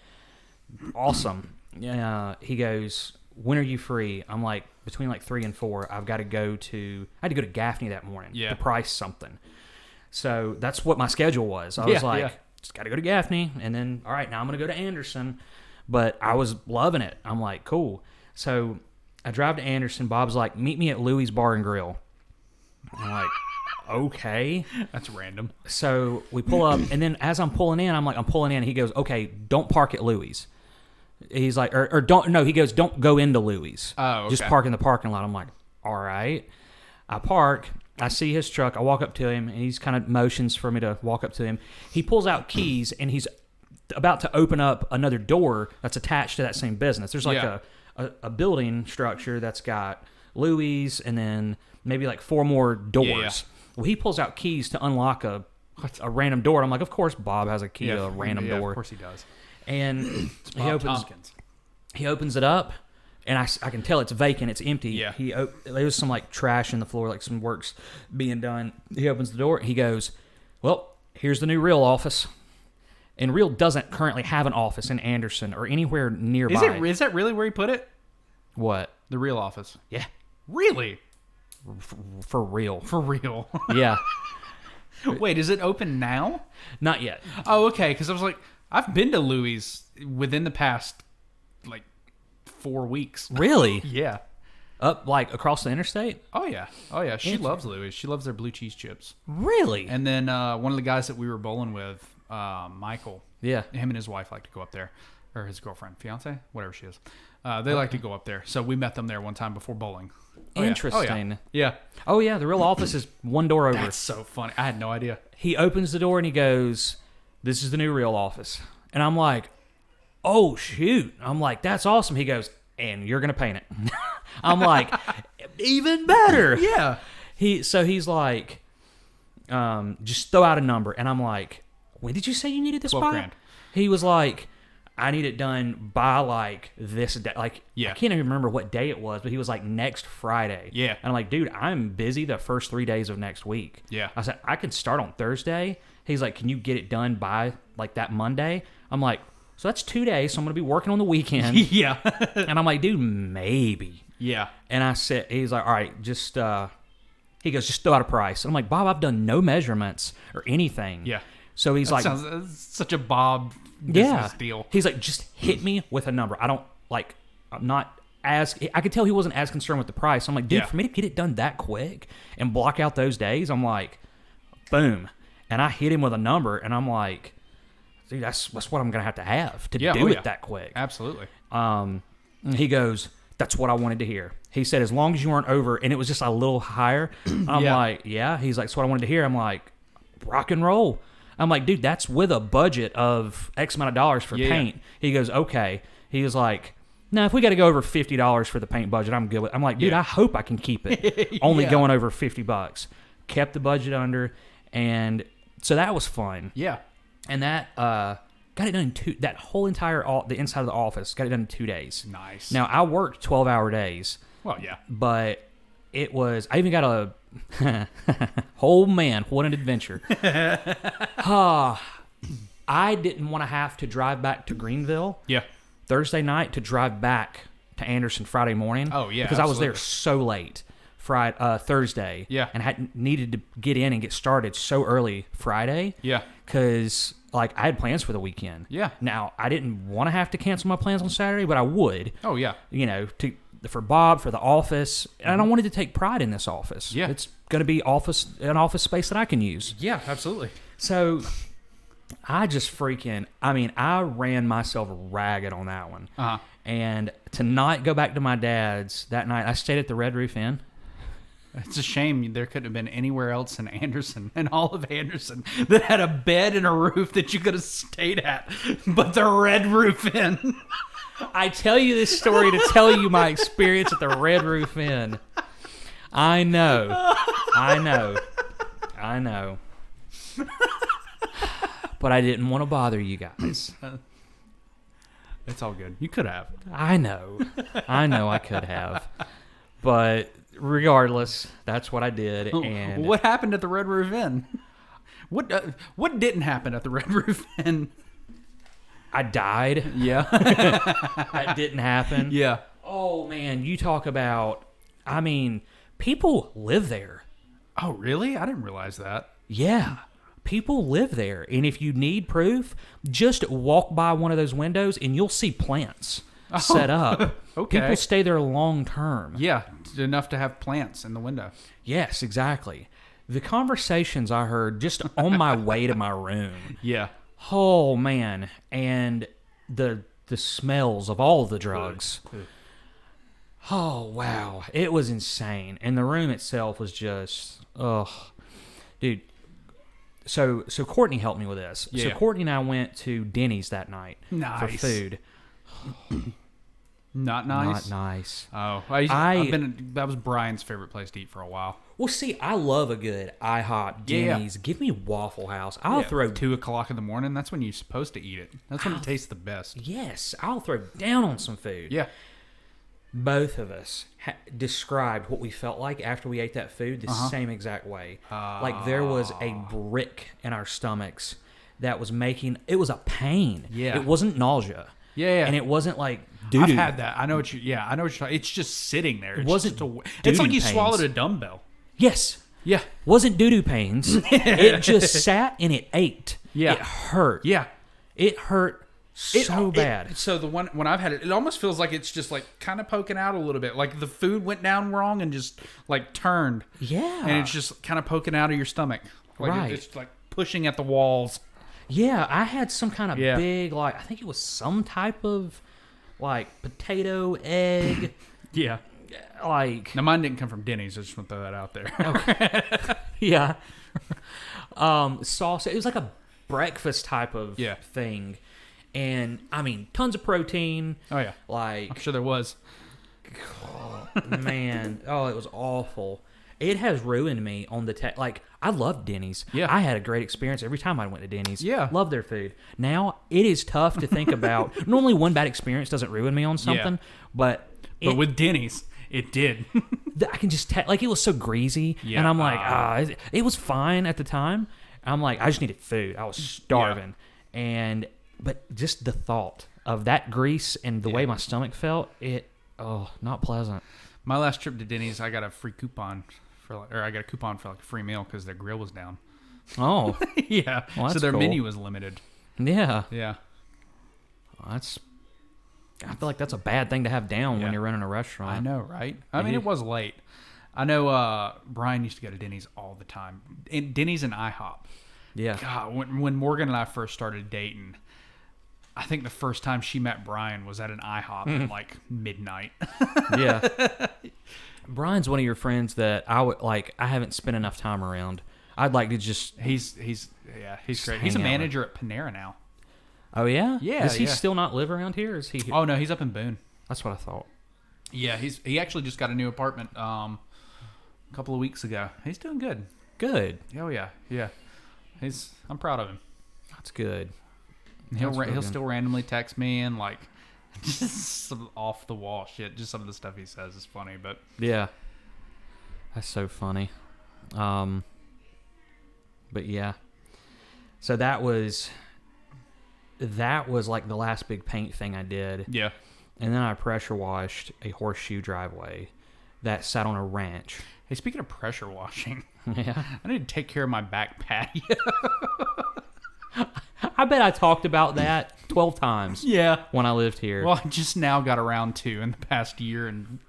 awesome." he goes, when are you free? I'm like, between like 3 and 4. I had to go to Gaffney that morning to price something. So that's what my schedule was. I was like, just got to go to Gaffney, and then, all right, now I'm going to go to Anderson. But I was loving it. I'm like, cool. So I drive to Anderson. Bob's like, meet me at Louie's Bar and Grill. I'm like, okay. That's random. So we pull up, and then as I'm pulling in, I'm pulling in. He goes, okay, don't park at Louie's. He's like, or don't, no, he goes, don't go into Louie's. Oh, okay. Just park in the parking lot. I'm like, all right. I park. I see his truck. I walk up to him, and he's kind of motions for me to walk up to him. He pulls out keys, and he's about to open up another door that's attached to that same business. There's like a building structure that's got Louie's and then maybe like 4 more doors. Yeah. Well, he pulls out keys to unlock a random door. I'm like, of course Bob has a key to a random door. Of course he does. And he opens it up, and I can tell it's vacant. It's empty. Yeah. There's some like trash in the floor, like some work's being done. He opens the door. He goes, well, here's the new real office. And Real doesn't currently have an office in Anderson or anywhere nearby. Is that really where he put it? What? The Real office. Yeah. Really? For real. For real. Yeah. Wait, is it open now? Not yet. Oh, okay. Because I was like, I've been to Louie's within the past, like, 4 weeks. Really? Yeah. Up, like, across the interstate? Oh, yeah. Oh, yeah. She loves Louie's. She loves their blue cheese chips. Really? And then one of the guys that we were bowling with, Michael. Yeah. Him and his wife like to go up there. Or his girlfriend, fiance, whatever she is. They like to go up there. So we met them there one time before bowling. Oh, interesting. Yeah. Oh, yeah. The Real office is 1 door over. That's so funny. I had no idea. He opens the door and he goes, this is the new Real office. And I'm like, oh, shoot. I'm like, that's awesome. He goes, and you're going to paint it. I'm like, even better. Yeah. He's like, just throw out a number. And I'm like, when did you say you needed this by? $12,000. He was like, I need it done by like this day. Like, I can't even remember what day it was, but he was like next Friday. Yeah. And I'm like, dude, I'm busy the first 3 days of next week. Yeah. I said, I can start on Thursday. He's like, can you get it done by like that Monday? I'm like, so that's 2 days. So I'm going to be working on the weekend. Yeah. And I'm like, dude, maybe. Yeah. And I said, he's like, all right, just, he goes, just throw out a price. And I'm like, Bob, I've done no measurements or anything. Yeah. So he's like, sounds such a Bob business deal. He's like, just hit me with a number. I'm not as, I could tell he wasn't as concerned with the price. I'm like, dude, for me to get it done that quick and block out those days, I'm like, boom. And I hit him with a number, and I'm like, dude, that's what I'm going to have to do it that quick. Absolutely. He goes, that's what I wanted to hear. He said, as long as you weren't over, and it was just a little higher. I'm like, yeah. He's like, that's what I wanted to hear. I'm like, rock and roll. I'm like, dude, that's with a budget of X amount of dollars for paint. He goes, okay. He was like, no, if we got to go over $50 for the paint budget, I'm good with it. I'm like, dude, I hope I can keep it. Only going over $50. Kept the budget under, and so that was fun. Yeah. And that got it done in that whole entire, the inside of the office, got it done in 2 days. Nice. Now, I worked 12-hour days. Well, yeah. But it was, I even got a, oh man, what an adventure. I didn't want to have to drive back to Greenville Thursday night to drive back to Anderson Friday morning. Oh, yeah. Because I was there so late Thursday. Yeah. And had needed to get in and get started so early Friday. Yeah. Because, like, I had plans for the weekend. Yeah. Now, I didn't want to have to cancel my plans on Saturday, but I would. Oh, yeah. You know, for Bob, for the office, and I wanted to take pride in this office. Yeah. It's going to be an office space that I can use. Yeah, absolutely. So I just I ran myself ragged on that one. Uh-huh. And to not go back to my dad's that night, I stayed at the Red Roof Inn. It's a shame there couldn't have been anywhere else in Anderson, in all of Anderson, that had a bed and a roof that you could have stayed at, but the Red Roof Inn. I tell you this story to tell you my experience at the Red Roof Inn. I know. But I didn't want to bother you guys. It's all good. You could have. I know I could have. But regardless, that's what I did. And what happened at the Red Roof Inn? What didn't happen at the Red Roof Inn? I died. Yeah. That didn't happen. Yeah. Oh, man, you talk about, I mean, people live there. Oh, really? I didn't realize that. Yeah. People live there. And if you need proof, just walk by one of those windows and you'll see plants set up. Okay. People stay there long term. Yeah, enough to have plants in the window. Yes, exactly. The conversations I heard just on my way to my room. Yeah. Oh, man. And the smells of all the drugs. Oh, wow. It was insane. And the room itself was just, dude. So Courtney helped me with this. Yeah. So Courtney and I went to Denny's that night for food. Not nice? Not nice. Oh. That was Brian's favorite place to eat for a while. Well, see, I love a good IHOP, Denny's. Yeah. Give me Waffle House. I'll throw 2 o'clock in the morning. That's when you're supposed to eat it. That's when it tastes the best. Yes, I'll throw down on some food. Yeah. Both of us described what we felt like after we ate that food the same exact way. Like there was a brick in our stomachs that was it was a pain. Yeah. It wasn't nausea. Yeah. And it wasn't like doo-doo. I've had that. I know what you're talking. It's just sitting there. It's like you swallowed a dumbbell. Yes. Yeah. Wasn't doo-doo pains. It just sat and it ached. Yeah. It hurt. Yeah. It hurt so bad. So the one when I've had it, it almost feels like it's just like kind of poking out a little bit. Like the food went down wrong and just like turned. Yeah. And it's just kind of poking out of your stomach. Like right. It's like pushing at the walls. Yeah, I had some kind of big, like, I think it was some type of, like, potato, egg. Yeah. Like. Now, mine didn't come from Denny's. I just want to throw that out there. Okay. Yeah. Sauce. It was like a breakfast type of thing. And, I mean, tons of protein. Oh, yeah. Like. I'm sure there was. Oh, man. Oh, it was awful. It has ruined me on the like, I loved Denny's. Yeah. I had a great experience every time I went to Denny's. Yeah. Loved their food. Now, it is tough to think about. Normally, one bad experience doesn't ruin me on something, but with Denny's, it did. I can just like, it was so greasy, and I'm like, it was fine at the time. I'm like, I just needed food. I was starving. But just the thought of that grease and the way my stomach felt, not pleasant. My last trip to Denny's, I got a free coupon I got a coupon for like a free meal because their grill was down. Oh. Yeah. Well, so their cool. menu was limited. Yeah. Yeah. Well, I feel like that's a bad thing to have down when you're running a restaurant. I know, right? I mean, it was late. I know Brian used to go to Denny's all the time. Denny's and IHOP. Yeah. God, when Morgan and I first started dating, I think the first time she met Brian was at an IHOP at like midnight. Yeah. Brian's one of your friends that I haven't spent enough time around. I'd like to just he's great. He's a manager at Panera now. Oh yeah? Yeah. Does he still not live around here? Or is he? Oh no, he's up in Boone. That's what I thought. Yeah, he actually just got a new apartment a couple of weeks ago. He's doing good. Good. Oh yeah. I'm proud of him. That's good. He'll still randomly text me and like just some off the wall shit. Just some of the stuff he says is funny, but yeah, that's so funny. But yeah, so that was like the last big paint thing I did. Yeah, and then I pressure washed a horseshoe driveway that sat on a ranch. Hey, speaking of pressure washing, yeah, I need to take care of my back patio. I bet I talked about that 12 times. Yeah. When I lived here. Well, I just now got around to in the past year and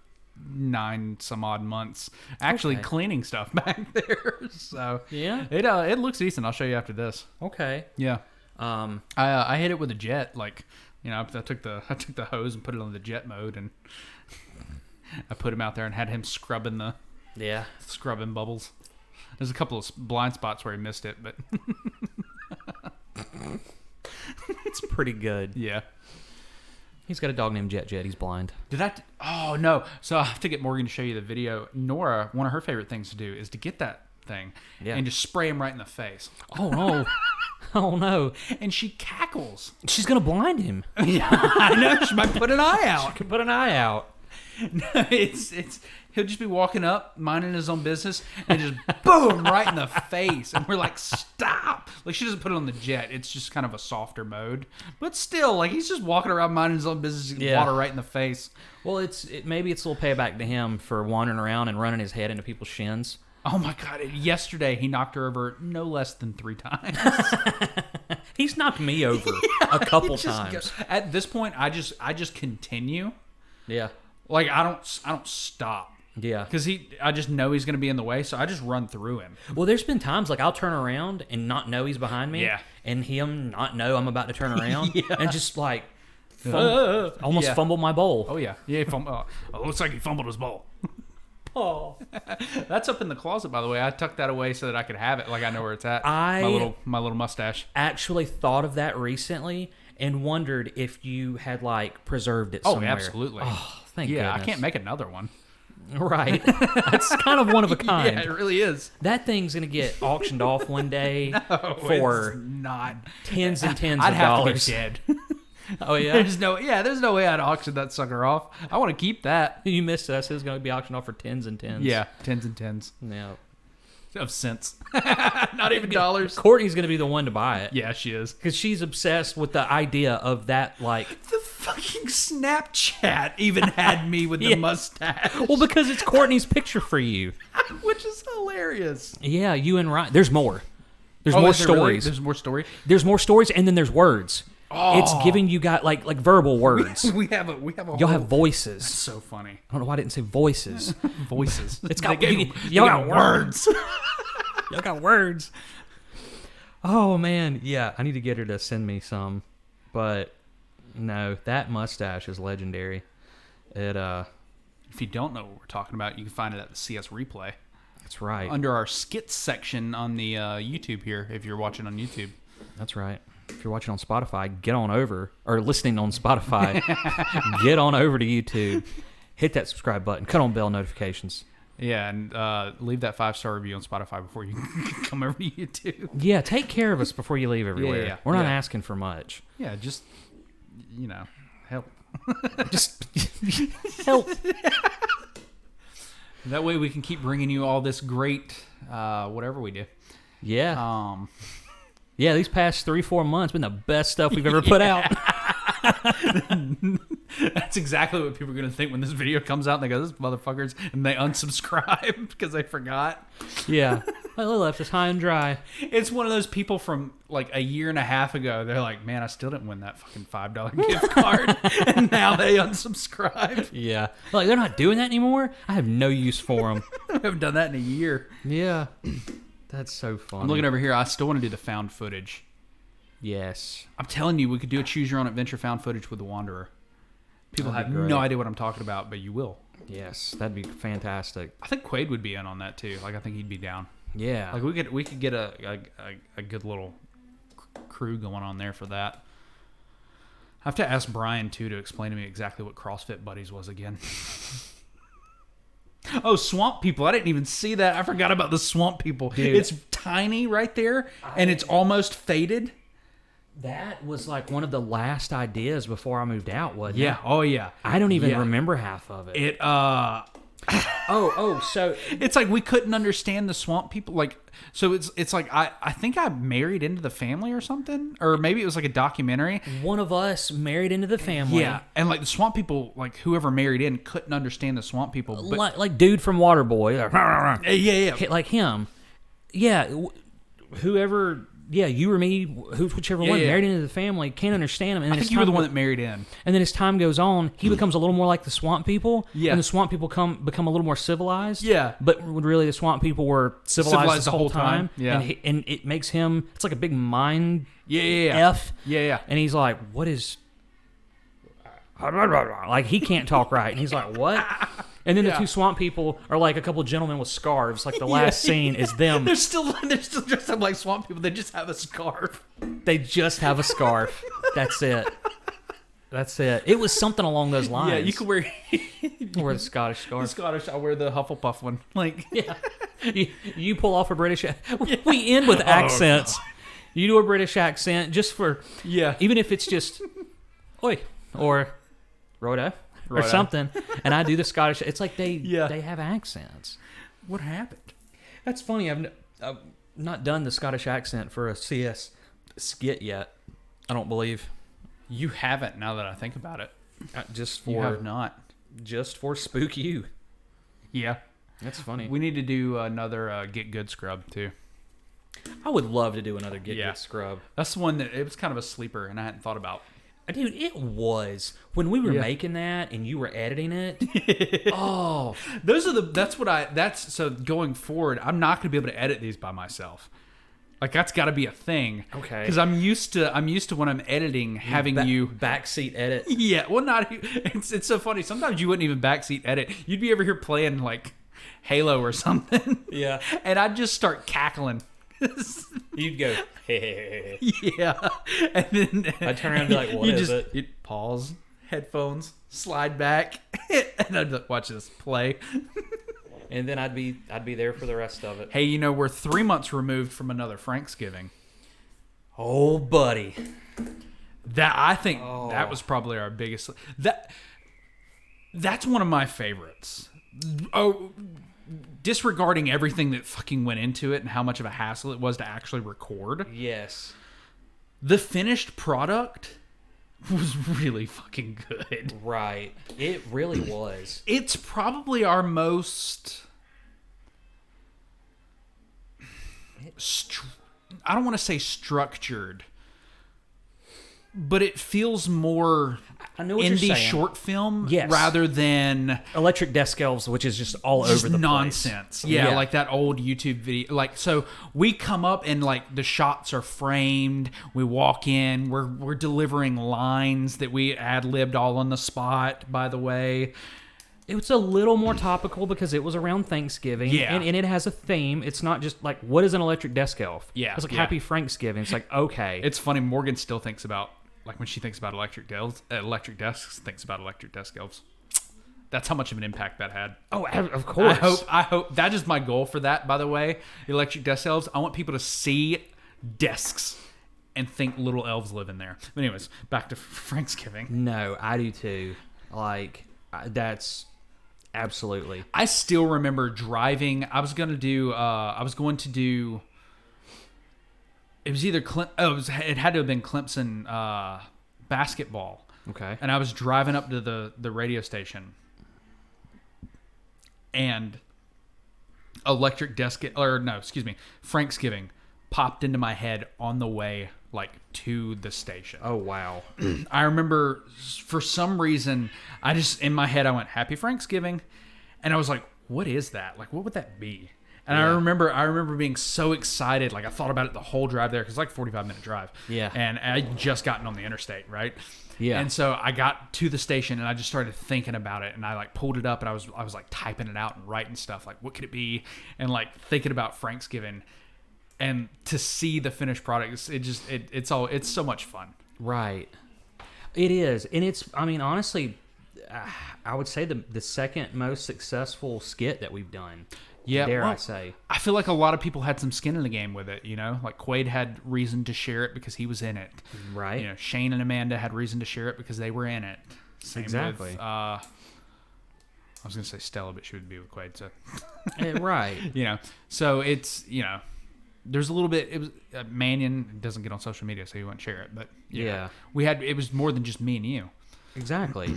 9 some odd months actually cleaning stuff back there. So yeah, it looks decent. I'll show you after this. Okay. Yeah. I hit it with a jet. Like, I took the hose and put it on the jet mode, and I put him out there and had him scrubbing bubbles. There's a couple of blind spots where he missed it, but it's pretty good. Yeah. He's got a dog named Jet. He's blind. Oh, no. So I have to get Morgan to show you the video. Nora, one of her favorite things to do is to get that thing and just spray him right in the face. Oh, no. Oh, no. And she cackles. She's going to blind him. Yeah, I know. She might put an eye out. She could put an eye out. No, it's he'll just be walking up, minding his own business, and just boom, right in the face. And we're like, stop. Like, she doesn't put it on the jet. It's just kind of a softer mode. But still, like, he's just walking around minding his own business, water right in the face. Well, maybe it's a little payback to him for wandering around and running his head into people's shins. Oh my God! Yesterday he knocked her over no less than 3 times. He's knocked me over a couple times. At this point, I just continue. Yeah. Like I don't stop. Yeah. Because I just know he's going to be in the way, so I just run through him. Well, there's been times like I'll turn around and not know he's behind me. Yeah. And him not know I'm about to turn around. And just like almost fumble my bowl. Oh yeah. Yeah. Looks like he fumbled his bowl. Oh, that's up in the closet, by the way. I tucked that away so that I could have it. Like I know where it's at. My little mustache. Actually thought of that recently and wondered if you had like preserved it somewhere. Oh, absolutely. Oh, thank goodness. I can't make another one. Right. That's kind of one of a kind. Yeah, it really is. That thing's gonna get auctioned off one day for not tens and tens I'd of have dollars. To be dead. Oh yeah. There's no way I'd auction that sucker off. I want to keep that. You missed us. It was going to be auctioned off for tens and tens. Yeah, tens and tens. Yeah. Of cents. Not even dollars. Courtney's going to be the one to buy it. Yeah, she is. Because she's obsessed with the idea of that, like... The fucking Snapchat even had me with the mustache. Well, because it's Courtney's picture for you. Which is hilarious. Yeah, you and Ryan. There's more. There's more stories. Really? There's more stories? There's more stories, and then there's words. Oh. It's giving you like verbal words. We have a y'all have voices. That's so funny. I don't know why I didn't say voices. Voices. It's got y'all got words. Y'all got words. Oh man, yeah. I need to get her to send me some, but no, that mustache is legendary. It If you don't know what we're talking about, you can find it at the CS Replay. That's right. Under our skits section on the YouTube here, if you're watching on YouTube. That's right. If you're watching on Spotify, get on over, or listening on Spotify, get on over to YouTube, hit that subscribe button, cut on bell notifications. Yeah, and leave that 5-star review on Spotify before you come over to YouTube. Yeah, take care of us before you leave everywhere. Yeah. We're not asking for much. Yeah, just, help. Just help. That way we can keep bringing you all this great whatever we do. Yeah. Yeah, these past 3-4 months been the best stuff we've ever put out. That's exactly what people are going to think when this video comes out and they go, this motherfuckers, and they unsubscribe because they forgot. Yeah. They left us high and dry. It's one of those people from like a year and a half ago. They're like, man, I still didn't win that fucking $5 gift card. And now they unsubscribe. Yeah. Like, they're not doing that anymore? I have no use for them. I haven't done that in a year. Yeah. That's so funny. I'm looking over here. I still want to do the found footage. Yes. I'm telling you, we could do a choose your own adventure found footage with the Wanderer. People have no idea what I'm talking about, but you will. Yes, that'd be fantastic. I think Quaid would be in on that too. Like I think he'd be down. Yeah. Like we could get a good little crew going on there for that. I have to ask Brian too to explain to me exactly what CrossFit Buddies was again. Oh, Swamp People. I didn't even see that. I forgot about the Swamp People. Dude. It's tiny right there, and it's almost faded. That was like one of the last ideas before I moved out, wasn't it? Yeah. Oh, yeah. I don't even remember half of it. So it's like we couldn't understand the Swamp People. Like, so it's like I think I married into the family or something, or maybe it was like a documentary. One of us married into the family. Yeah, and like the Swamp People, like whoever married in couldn't understand the Swamp People. But, like dude from Waterboy. Yeah. Like him. Yeah, whoever. Yeah, you or me, whichever one, married into the family, can't understand him. And I think you were the one that married in. And then as time goes on, he becomes a little more like the Swamp People. Yeah. And the Swamp People become a little more civilized. Yeah. But really, the Swamp People were civilized the whole time. Yeah. And it makes him, it's like a big mind Yeah. F. Yeah. And he's like, what is... Like, he can't talk right. And he's like, what? And then the two Swamp People are like a couple of gentlemen with scarves. Like the last scene is them. They're still dressed up like Swamp People. They just have a scarf. They just have a scarf. That's it. It was something along those lines. Yeah, you could wear the Scottish scarf. I wear the Hufflepuff one. Like, yeah, you pull off a British. We end with accents. God. You do a British accent just for even if it's just oi or Rhoda. or something, and I do the Scottish. It's like they have accents. What happened? That's funny. I've not done the Scottish accent for a CS skit yet. I don't believe you haven't. Now that I think about it, you have not. Just for spook you. Yeah, that's funny. We need to do another Get Good scrub too. I would love to do another Get Good scrub. That's the one that it was kind of a sleeper, and I hadn't thought about. Dude, it was when we were making that and you were editing it. Oh, so going forward, I'm not going to be able to edit these by myself. Like that's got to be a thing. Okay. Because I'm used to when I'm editing having you backseat edit. Yeah. Well, it's so funny. Sometimes you wouldn't even backseat edit. You'd be over here playing like Halo or something. Yeah. And I'd just start cackling. You'd go, hey. Yeah. And then I'd turn around and be like, what is it? You'd pause, headphones, slide back, and I'd be like, watch this play. And then I'd be there for the rest of it. Hey, we're 3 months removed from another Franksgiving. Oh, buddy. I think that was probably our biggest. That's one of my favorites. Oh, disregarding everything that fucking went into it and how much of a hassle it was to actually record. Yes. The finished product was really fucking good. Right. It really was. It's probably our most... I don't want to say structured, but it feels more indie short film rather than Electric Desk Elves, which is just all over the nonsense. place. Yeah, like that old YouTube video. Like, so we come up and like the shots are framed. We walk in. We're delivering lines that we ad-libbed all on the spot. By the way, it was a little more topical because it was around Thanksgiving. Yeah, and it has a theme. It's not just like, what is an electric desk elf? Yeah, it's like Happy Franksgiving. It's like, okay. It's funny. Morgan still thinks about. Like when she thinks about electric desks, thinks about electric desk elves. That's how much of an impact that had. Oh, of course. I hope that is my goal for that. By the way, electric desk elves. I want people to see desks and think little elves live in there. But anyways, back to Franksgiving. No, I do too. Like that's absolutely. I still remember driving. I was going to do. It was either it had to have been Clemson basketball. Okay. And I was driving up to the radio station, and Franksgiving popped into my head on the way like to the station. Oh wow. I remember for some reason I just in my head I went Happy Franksgiving, and I was like, what is that? Like, what would that be? And I remember being so excited. Like I thought about it the whole drive there because it's like a 45-minute drive. Yeah. And I just gotten on the interstate, right? Yeah. And so I got to the station and I just started thinking about it, and I like pulled it up and I was like typing it out and writing stuff like what could it be, and like thinking about Franksgiving, and to see the finished product, it's so much fun. Right. It is, and it's. I mean, honestly, I would say the second most successful skit that we've done. Yeah, dare I say? I feel like a lot of people had some skin in the game with it. Like Quaid had reason to share it because he was in it. Right. Shane and Amanda had reason to share it because they were in it. Same exactly. With, I was going to say Stella, but she would be with Quaid. So. Right. So it's there's a little bit. It was Mannion doesn't get on social media, so he won't share it. But it was more than just me and you. Exactly.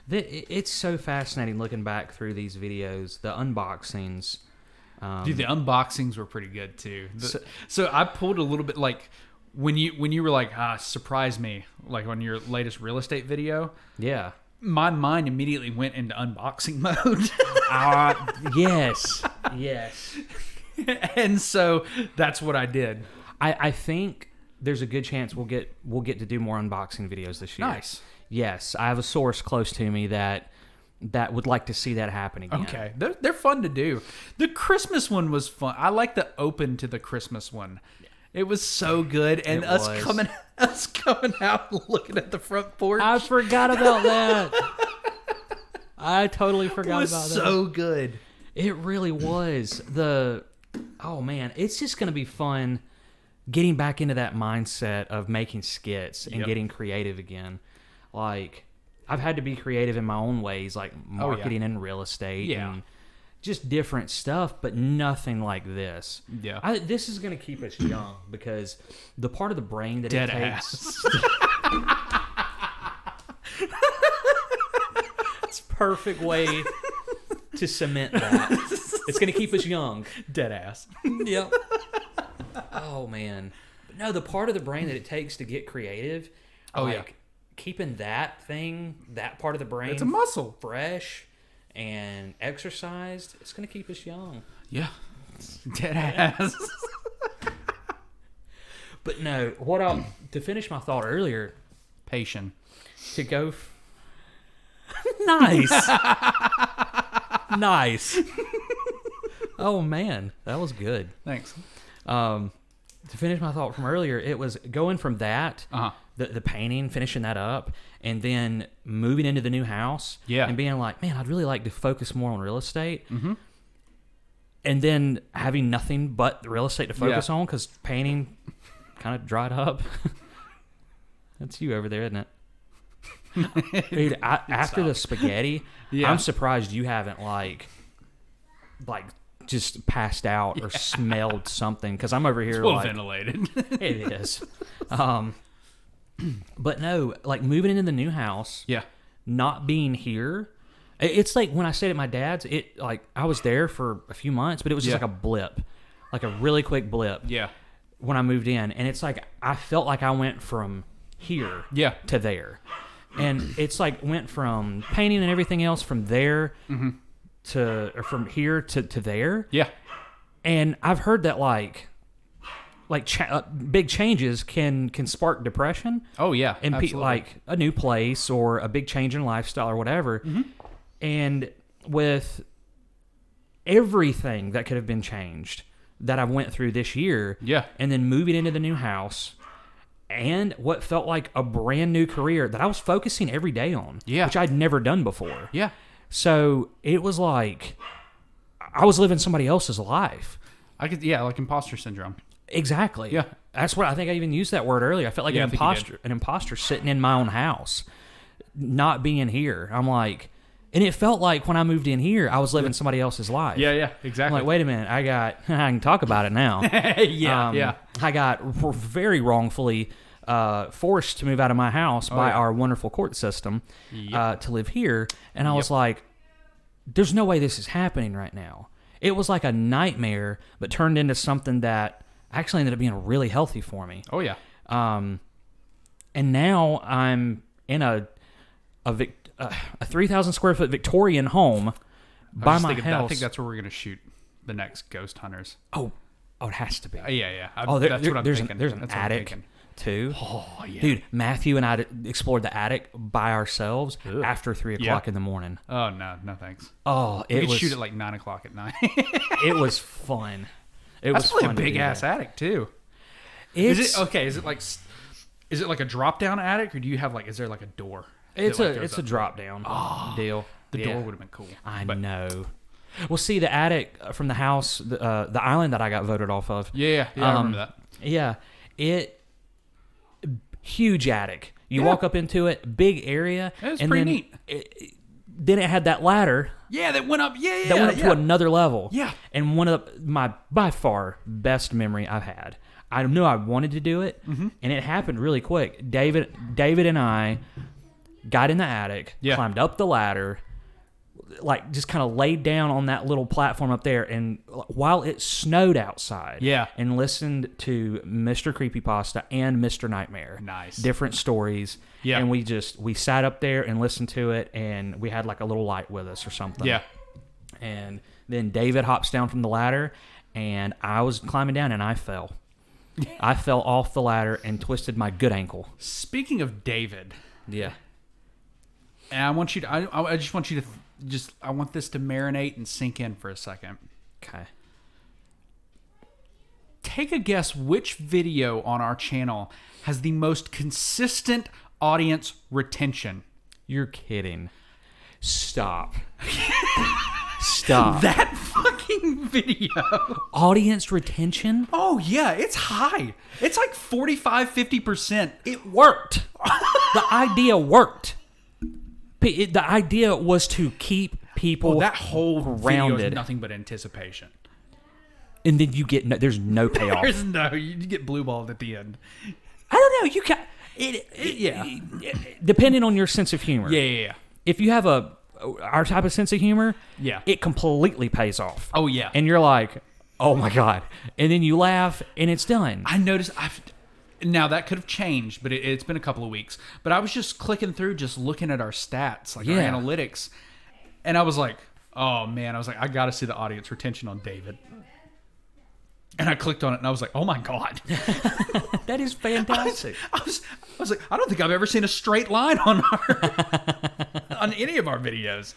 It's so fascinating looking back through these videos, the unboxings. Dude, the unboxings were pretty good too. So I pulled a little bit like when you were like, surprise me, like on your latest real estate video. Yeah. My mind immediately went into unboxing mode. Yes. And so that's what I did. I think there's a good chance we'll get to do more unboxing videos this year. Nice. Yes, I have a source close to me that would like to see that happen again. Okay, they're fun to do. The Christmas one was fun. I like the open to the Christmas one. It was so good, and us coming out and looking at the front porch. I forgot about that. I totally forgot about that. It was so good. It really was. Oh man, it's just going to be fun getting back into that mindset of making skits and getting creative again. Like, I've had to be creative in my own ways, like marketing and real estate and just different stuff, but nothing like this. Yeah. This is going to keep us young because the part of the brain that Dead it takes... That's a perfect way to cement that. It's going to keep us young. Dead ass. Yep. Oh, man. But no, the part of the brain that it takes to get creative, keeping that part of the brain... It's a muscle. ...fresh and exercised, it's going to keep us young. Yeah. Dead ass. But no, to finish my thought earlier... Patient. To go... Nice. Nice. Oh, man. That was good. Thanks. To finish my thought from earlier, it was going from that, the painting, finishing that up, and then moving into the new house and being like, man, I'd really like to focus more on real estate. Mm-hmm. And then having nothing but the real estate to focus on because painting kind of dried up. That's you over there, isn't it? Dude, after the spaghetti, I'm surprised you haven't like just passed out or smelled something because I'm over here well ventilated. It is. But no, like moving into the new house, not being here. It's like when I stayed at my dad's, I was there for a few months, but it was just like a blip, like a really quick blip. Yeah. When I moved in, and it's like I felt like I went from here to there. And it's like went from painting and everything else from there from here to there. Yeah. And I've heard that big changes can spark depression. Oh yeah. And like a new place or a big change in lifestyle or whatever. Mm-hmm. And with everything that could have been changed that I went through this year. Yeah. And then moving into the new house. And what felt like a brand new career that I was focusing every day on, which I'd never done before. Yeah. So it was like I was living somebody else's life. Like imposter syndrome. Exactly. Yeah. That's what I think I even used that word earlier. I felt like an imposter sitting in my own house, not being here. I'm like, and it felt like when I moved in here, I was living somebody else's life. Yeah, exactly. I'm like, wait a minute, I can talk about it now. I got very wrongfully forced to move out of my house by our wonderful court system to live here. And I was like, there's no way this is happening right now. It was like a nightmare, but turned into something that actually ended up being really healthy for me. Oh, yeah. And now I'm in a 3,000 square foot Victorian home by my house. I think that's where we're going to shoot the next Ghost Hunters. Oh, it has to be. Yeah. That's what I'm thinking. There's an attic too. Oh, yeah. Dude, Matthew and I explored the attic by ourselves after 3 o'clock in the morning. Oh, no thanks. Oh, we could shoot at like 9 o'clock at night. It was fun. That's really a big ass attic too. Is it like a drop down attic, or do you have is there like a door? It's a drop down deal. The door would have been cool. I know. Well, see, the attic from the house, the island that I got voted off of. Yeah, I remember that. Yeah, huge attic. You walk up into it, big area. It was pretty neat. Then it had that ladder. Yeah, that went up. Yeah, that went up to another level. Yeah, and one of my by far best memory I've had. I knew I wanted to do it, and it happened really quick. David and I got in the attic, climbed up the ladder, just kind of laid down on that little platform up there, and while it snowed outside, and listened to Mr. Creepypasta and Mr. Nightmare. Nice. Different stories. Yeah. And we sat up there and listened to it, and we had like a little light with us or something. Yeah. And then David hops down from the ladder, and I was climbing down, and I fell. I fell off the ladder and twisted my good ankle. Speaking of David. Yeah. And I want you to, I just want you to, I want this to marinate and sink in for a second. Okay. Take a guess which video on our channel has the most consistent audience retention. You're kidding. Stop. Stop. That fucking video. Audience retention? Oh, yeah. It's high. It's like 45, 50%. It worked. The idea worked. The idea was to keep people that whole grounded. video is nothing but anticipation. And then you get there's no payoff. You get blue balled at the end. I don't know. You can depending on your sense of humor. Yeah. If you have our type of sense of humor, it completely pays off. Oh yeah. And you're like, oh my God. And then you laugh and it's done. I noticed now that could have changed, but it's been a couple of weeks. But I was just clicking through, just looking at our stats, like our analytics. And I was like, oh man, I got to see the audience retention on David. And I clicked on it and I was like, oh my God. That is fantastic. I was like, I don't think I've ever seen a straight line on on any of our videos.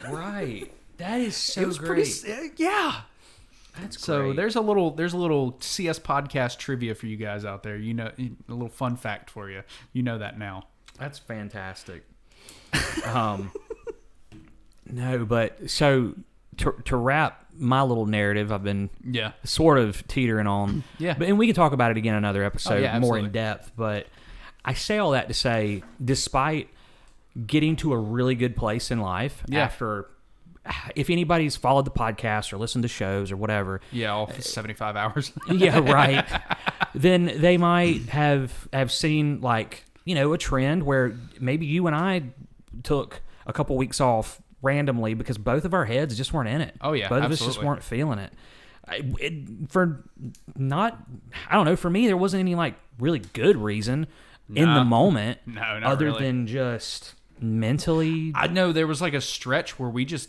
Right. That is so great. Yeah. That's great. So there's a little CS podcast trivia for you guys out there. You know, a little fun fact for you. You know that now. That's fantastic. No, but so to wrap my little narrative, I've been sort of teetering on. Yeah. And we can talk about it again in another episode more in depth. But I say all that to say, despite getting to a really good place in life after, if anybody's followed the podcast or listened to shows or whatever. Yeah, all 75 hours. Yeah, right. Then they might have seen like, a trend where maybe you and I took a couple weeks off randomly because both of our heads just weren't in it. Oh yeah, both of us just weren't feeling it. For me, there wasn't any like really good reason in the moment. No, not other really. than just mentally. I know there was like a stretch where it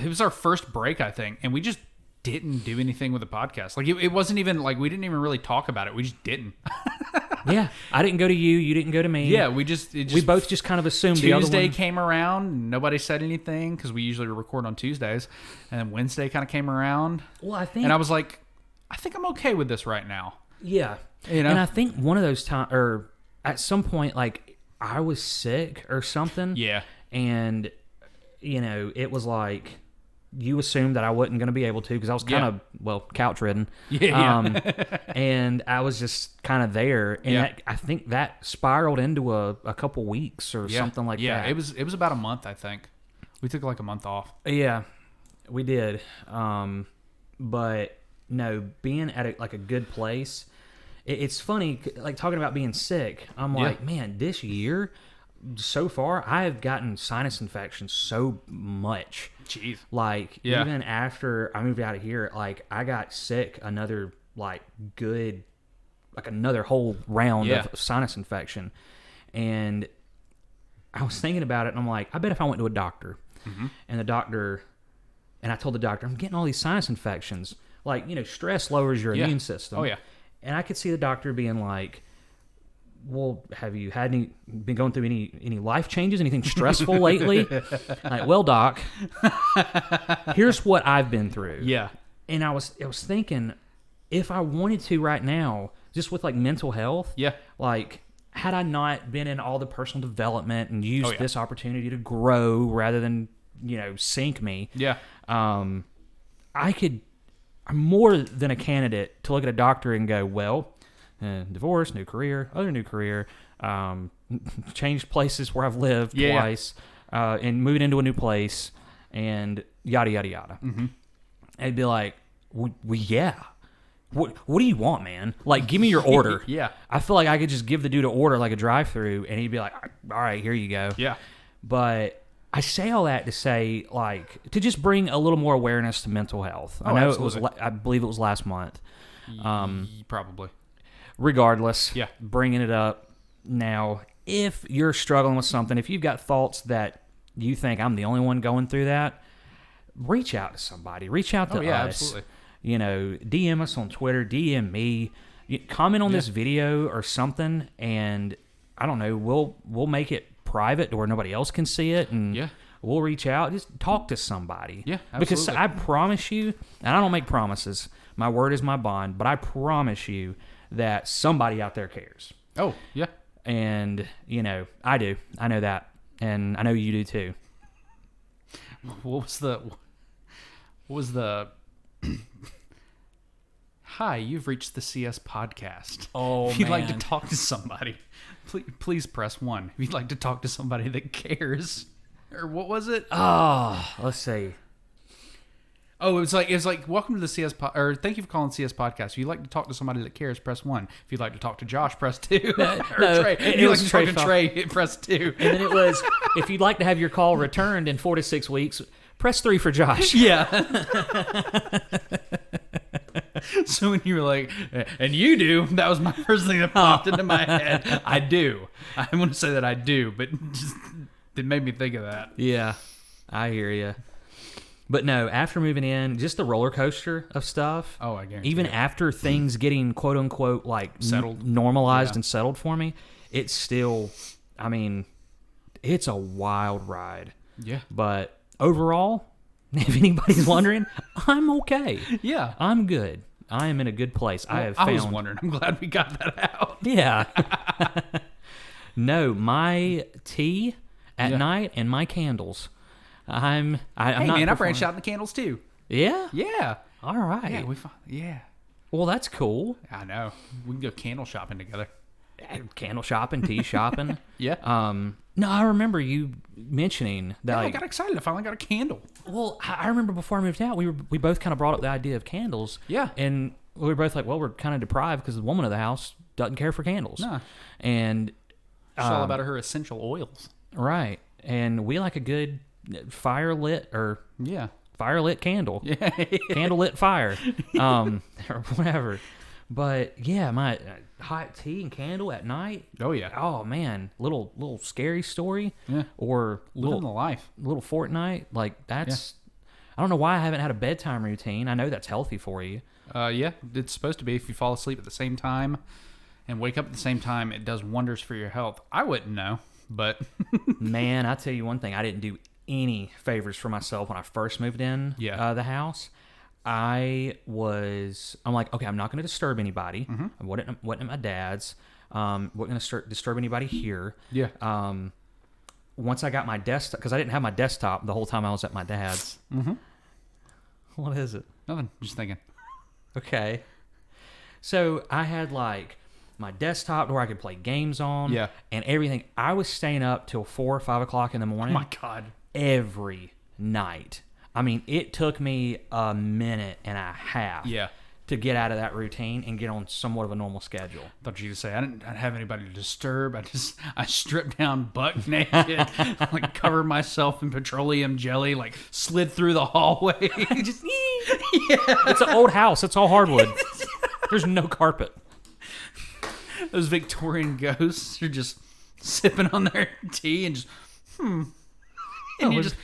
was our first break, I think, and we just didn't do anything with the podcast. Like it wasn't even like we didn't even really talk about it. We just didn't. Yeah, I didn't go to you. You didn't go to me. Yeah, we both just kind of assumed Tuesday the other one came around. Nobody said anything because we usually record on Tuesdays, and then Wednesday kind of came around. Well, and I was like, I think I'm okay with this right now. Yeah, and I think one of those times, or at some point, like I was sick or something. Yeah, and it was like you assumed that I wasn't going to be able to because I was kind of couch ridden. Yeah. And I was just kind of there, and I think that spiraled into a couple weeks or something like that. Yeah, it was about a month. I think we took like a month off. Yeah, we did. But no, being at a good place. It's funny, like talking about being sick. I'm like, man, this year so far I have gotten sinus infections so much. Jeez. Like even after I moved out of here, like I got sick another another whole round of sinus infection. And I was thinking about it and I'm like, I bet if I went to a doctor and I told the doctor, I'm getting all these sinus infections. Like, stress lowers your immune system. Oh yeah. And I could see the doctor being like, well, have you been going through any life changes, anything stressful lately? Like, well, doc, here's what I've been through. Yeah. And I was thinking, if I wanted to right now, just with like mental health, like had I not been in all the personal development and used this opportunity to grow rather than, sink me, I'm more than a candidate to look at a doctor and go, well, divorce, new career, other new career, changed places where I've lived twice, and moving into a new place, and yada, yada, yada. Mm-hmm. I'd be like, well, yeah. What do you want, man? Like, give me your order. Yeah. I feel like I could just give the dude an order like a drive-through, and he'd be like, all right, here you go. Yeah. But I say all that to say, like, to just bring a little more awareness to mental health. Oh, I know absolutely. I believe it was last month. Probably. Regardless, bringing it up now. If you're struggling with something, if you've got thoughts that you think I'm the only one going through that, reach out to somebody. Reach out to us. Absolutely. DM us on Twitter, DM me, comment on this video or something, and I don't know, we'll make it private to where nobody else can see it, and we'll reach out. Just talk to somebody. Yeah, absolutely. Because I promise you, and I don't make promises, my word is my bond, but I promise you that somebody out there cares. Oh, yeah. And, I do. I know that. And I know you do too. What was the Hi, you've reached the CS podcast. Oh, if you'd like to man. talk to somebody, please press 1. If you'd like to talk to somebody that cares, or what was it? Let's see. Oh, it was like welcome to the CS or thank you for calling CS podcast. If you'd like to talk to somebody that cares, press 1. If you'd like to talk to Josh, press 2. No, Trey. If you'd like to talk to Trey, press 2. And then it was, if you'd like to have your call returned in 4 to 6 weeks, press 3 for Josh. Yeah. So when you were like, and you do, that was my first thing that popped into my head. I do. I want to say that I do, but just, it made me think of that. Yeah, I hear you. But no, after moving in, just the roller coaster of stuff. Oh, I guarantee. Even it. after things getting quote unquote like Settled. normalized Yeah. and settled for me, it's still, I mean, it's a wild ride. Yeah. But overall, if anybody's wondering, I'm okay. Yeah. I'm good. I am in a good place. Well, I was wondering. I'm glad we got that out. Yeah. No, my tea at Yeah. night and my candles. I'm Hey, not man, I performing. branched out in the candles too. Yeah? Yeah. All right. Yeah. Well, that's cool. I know. We can go candle shopping together. Candle shopping, tea shopping. Yeah. No, I remember you mentioning that. Yeah, I like, got excited. I finally got a candle. well, I remember before I moved out, we both kind of brought up the idea of candles. Yeah. And we were both like, well, we're kind of deprived because the woman of the house doesn't care for candles. Nah. And It's all about her essential oils. right. And we like a good firelit candle. Yeah. Candlelit fire. Or whatever. But yeah, my hot tea and candle at night. Oh, yeah. Oh man, little scary story. Yeah. Or Living the life. little fortnight. Like that's. I don't know why I haven't had a bedtime routine. I know that's healthy for you. Yeah, it's supposed to be. If you fall asleep at the same time and wake up at the same time, it does wonders for your health. I wouldn't know, but Man, I tell you one thing. I didn't do any favors for myself when I first moved in the house. I'm like, okay, I'm not going to disturb anybody. I wasn't at my dad's. Wasn't going to disturb anybody here. yeah. Once I got my desktop, because I didn't have my desktop the whole time I was at my dad's. Mm-hmm. What is it? Nothing. Just thinking. Okay. So I had like my desktop where I could play games on. Yeah. And everything. I was staying up till 4 or 5 o'clock in the Oh morning. my God. Every night. I mean, it took me a minute and a half Yeah. to get out of that routine and get on somewhat of a normal schedule. Thought you would say I didn't have anybody to disturb. I stripped down buck naked, like covered myself in petroleum jelly, like slid through the hallway. Just, It's an old house. It's all hardwood. There's no carpet. Those Victorian ghosts are just sipping on their tea and just and you just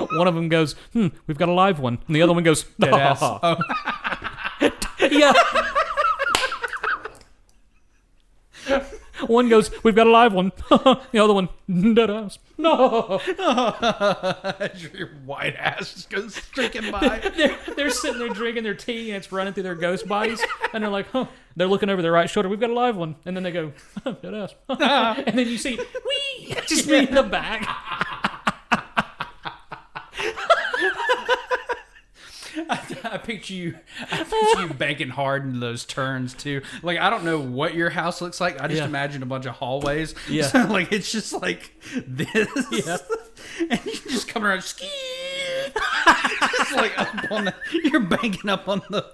One of them goes, we've got a live one. And the other one goes, dead ass. Oh. yeah. One goes, we've got a live one. The other one, dead ass. No. Your white ass just goes streaking by. They're sitting there drinking their tea and it's running through their ghost bodies. And they're like, they're looking over their right shoulder. We've got a live one. And then they go, dead ass. And then you see, wee, just me in the back. I picture you banking hard into those turns too. Like I don't know what your house looks like. I just imagine a bunch of hallways. Yeah. So, like it's just like this. Yeah. And you just come around ski. Just like up on the. You're banking up on the.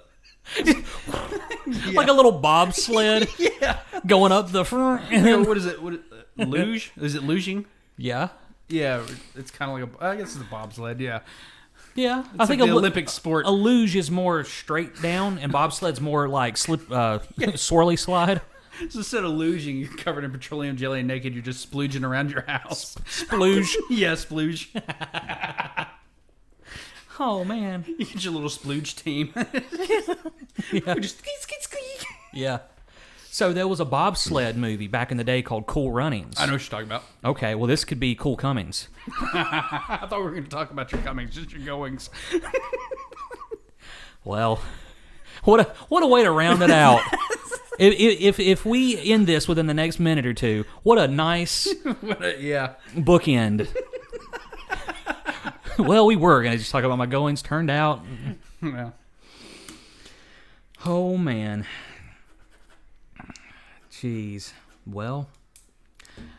Like a little bobsled Yeah. going up the front. And then, What is it? Luge? Is it luging? yeah. Yeah. It's kind of like I guess it's a bobsled. Yeah. Yeah. I think the Olympic sport. A luge is more straight down and bobsled's more like swirly slide. So instead of luging, you're covered in petroleum jelly and naked. You're just splooging around your house. Splooge. Yeah, splooge. Oh, man. You get your little splooge team. Yeah. We just Yeah. So there was a bobsled movie back in the day called Cool Runnings. I know what you're talking about. Okay, well, this could be Cool Cummings. I thought we were going to talk about your comings, just your goings. Well, what a way to round it out. If we end this within the next minute or two, what a nice Yeah. bookend. Well, we were going to just talk about my goings turned out. Well, Oh, man. Jeez. Well,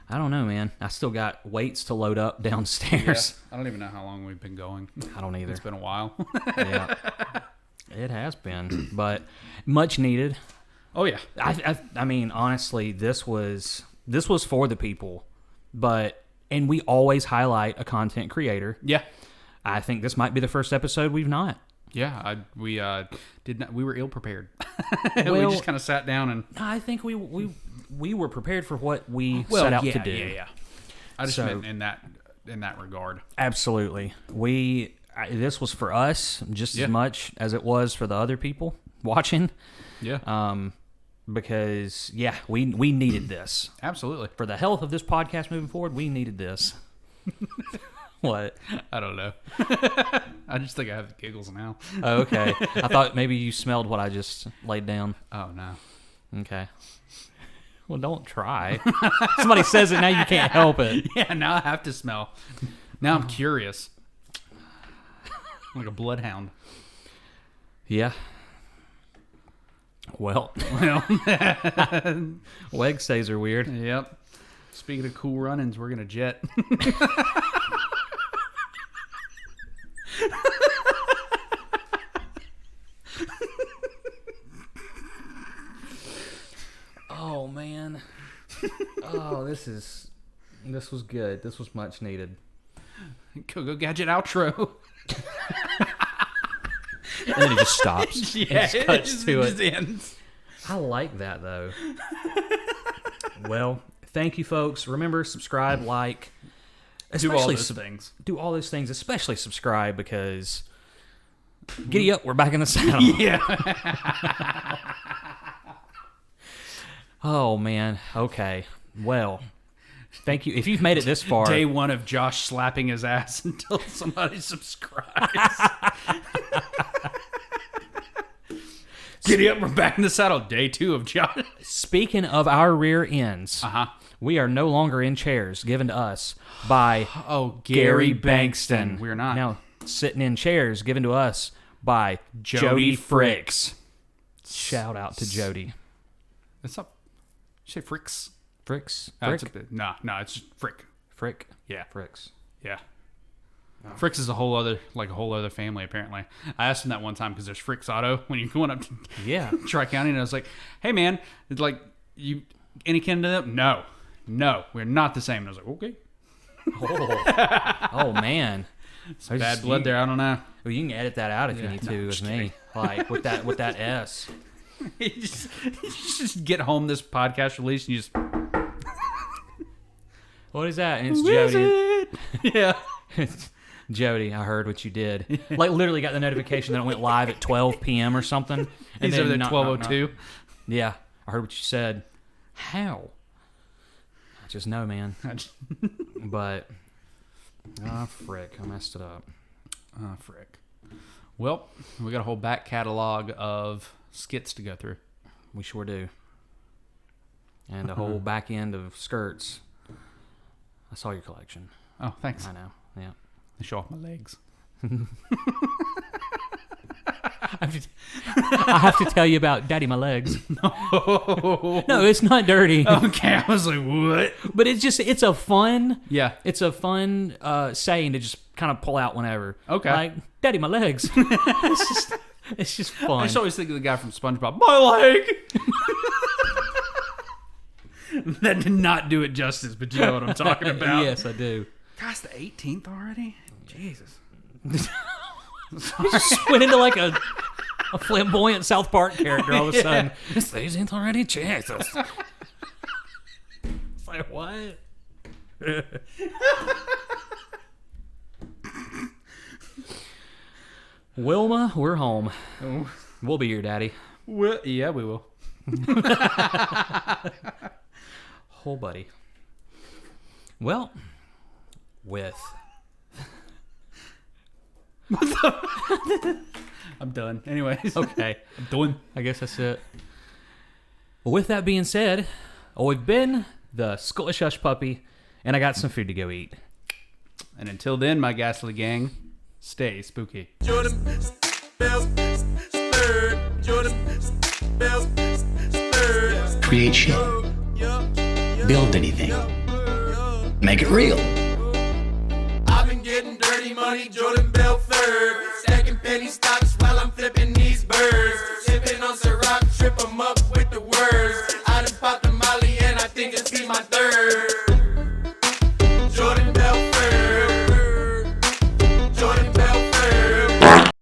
I don't know, man. I still got weights to load up downstairs. Yeah, I don't even know how long we've been going. I don't either. It's been a while. Yeah. It has been, but much needed. Oh, yeah. I mean, honestly, this was for the people, and we always highlight a content creator. Yeah. I think this might be the first episode we've not. Yeah, we did not. We were ill prepared. Well, we just kind of sat down and. I think we were prepared for what we set out to do. Yeah. I just meant in that regard. Absolutely, this was for us just as much as it was for the other people watching. Yeah. Because we needed this. Absolutely. For the health of this podcast moving forward, we needed this. What? I don't know. I just think I have the giggles now. Oh, okay. I thought maybe you smelled what I just laid down. Oh, no. Okay. Well, don't try. Somebody says it, now you can't help it. Yeah, now I have to smell. Now I'm curious. Like a bloodhound. Yeah. Well. Leg stays are weird. Yep. Speaking of cool run-ins, we're going to jet. Oh, man. Oh, this was good. This was much needed. Go Gadget outro. And then it just stops. Yeah, it cuts to it. Just ends. I like that, though. Well, thank you, folks. Remember, subscribe, like. Do all those things. Do all those things, especially subscribe, because giddy up, we're back in the saddle. Yeah. Oh, man. Okay. Well, thank you. If you've made it this far. Day one of Josh slapping his ass until somebody subscribes. Giddy up, we're back in the saddle. Day two of Josh. Speaking of our rear ends, we are no longer in chairs given to us by Gary Bankston. We're not. Now, sitting in chairs given to us by Jody Fricks. Shout out to Jody. What's up? You say Fricks? Fricks? No, it's just Frick. Frick? Yeah. Fricks. Yeah. Fricks is a whole other family, apparently. I asked him that one time because there's Fricks Auto when you're going up to Tri-County, and I was like, hey, man, it's like, you any kin to them? No, we're not the same. And I was like, okay. Oh man. Some bad blood there, I don't know. Well, you can edit that out if you need to with me. Like, with that S. You just get home this podcast release and you just... What is that? And it's Jody. Yeah. Jody, I heard what you did. Like, literally got the notification that it went live at 12 p.m. or something. And he's over there at 12:02. Yeah, I heard what you said. How? I just know, man. But, frick, I messed it up. Frick. Well, we got a whole back catalog of skits to go through. We sure do. And a whole back end of skirts. I saw your collection. Oh, thanks. I know, yeah. I show off my legs. I have to tell you about Daddy My Legs. No, it's not dirty. Okay, I was like, what? But it's a fun saying to just kind of pull out whenever. Okay. Like, Daddy My Legs. It's just fun. I just always think of the guy from SpongeBob. My leg! That did not do it justice, but you know what I'm talking about. Yes, I do. Gosh, the 18th already? Jesus. You just went into like a flamboyant South Park character all of a sudden. It's the 18th already? Jesus. It's like, what? Wilma, we're home. Oh. We'll be your daddy. Well, yeah, we will. Whole buddy. Well, with... I'm done. Anyways. Okay. I'm done. I guess that's it. With that being said, we've been the Scottish Hush Puppy, and I got some food to go eat. And until then, my ghastly gang, stay spooky. Jordan, create shit. Build anything. Make it real. I've been getting dirty money, Jordan Belfort, stacking pennies.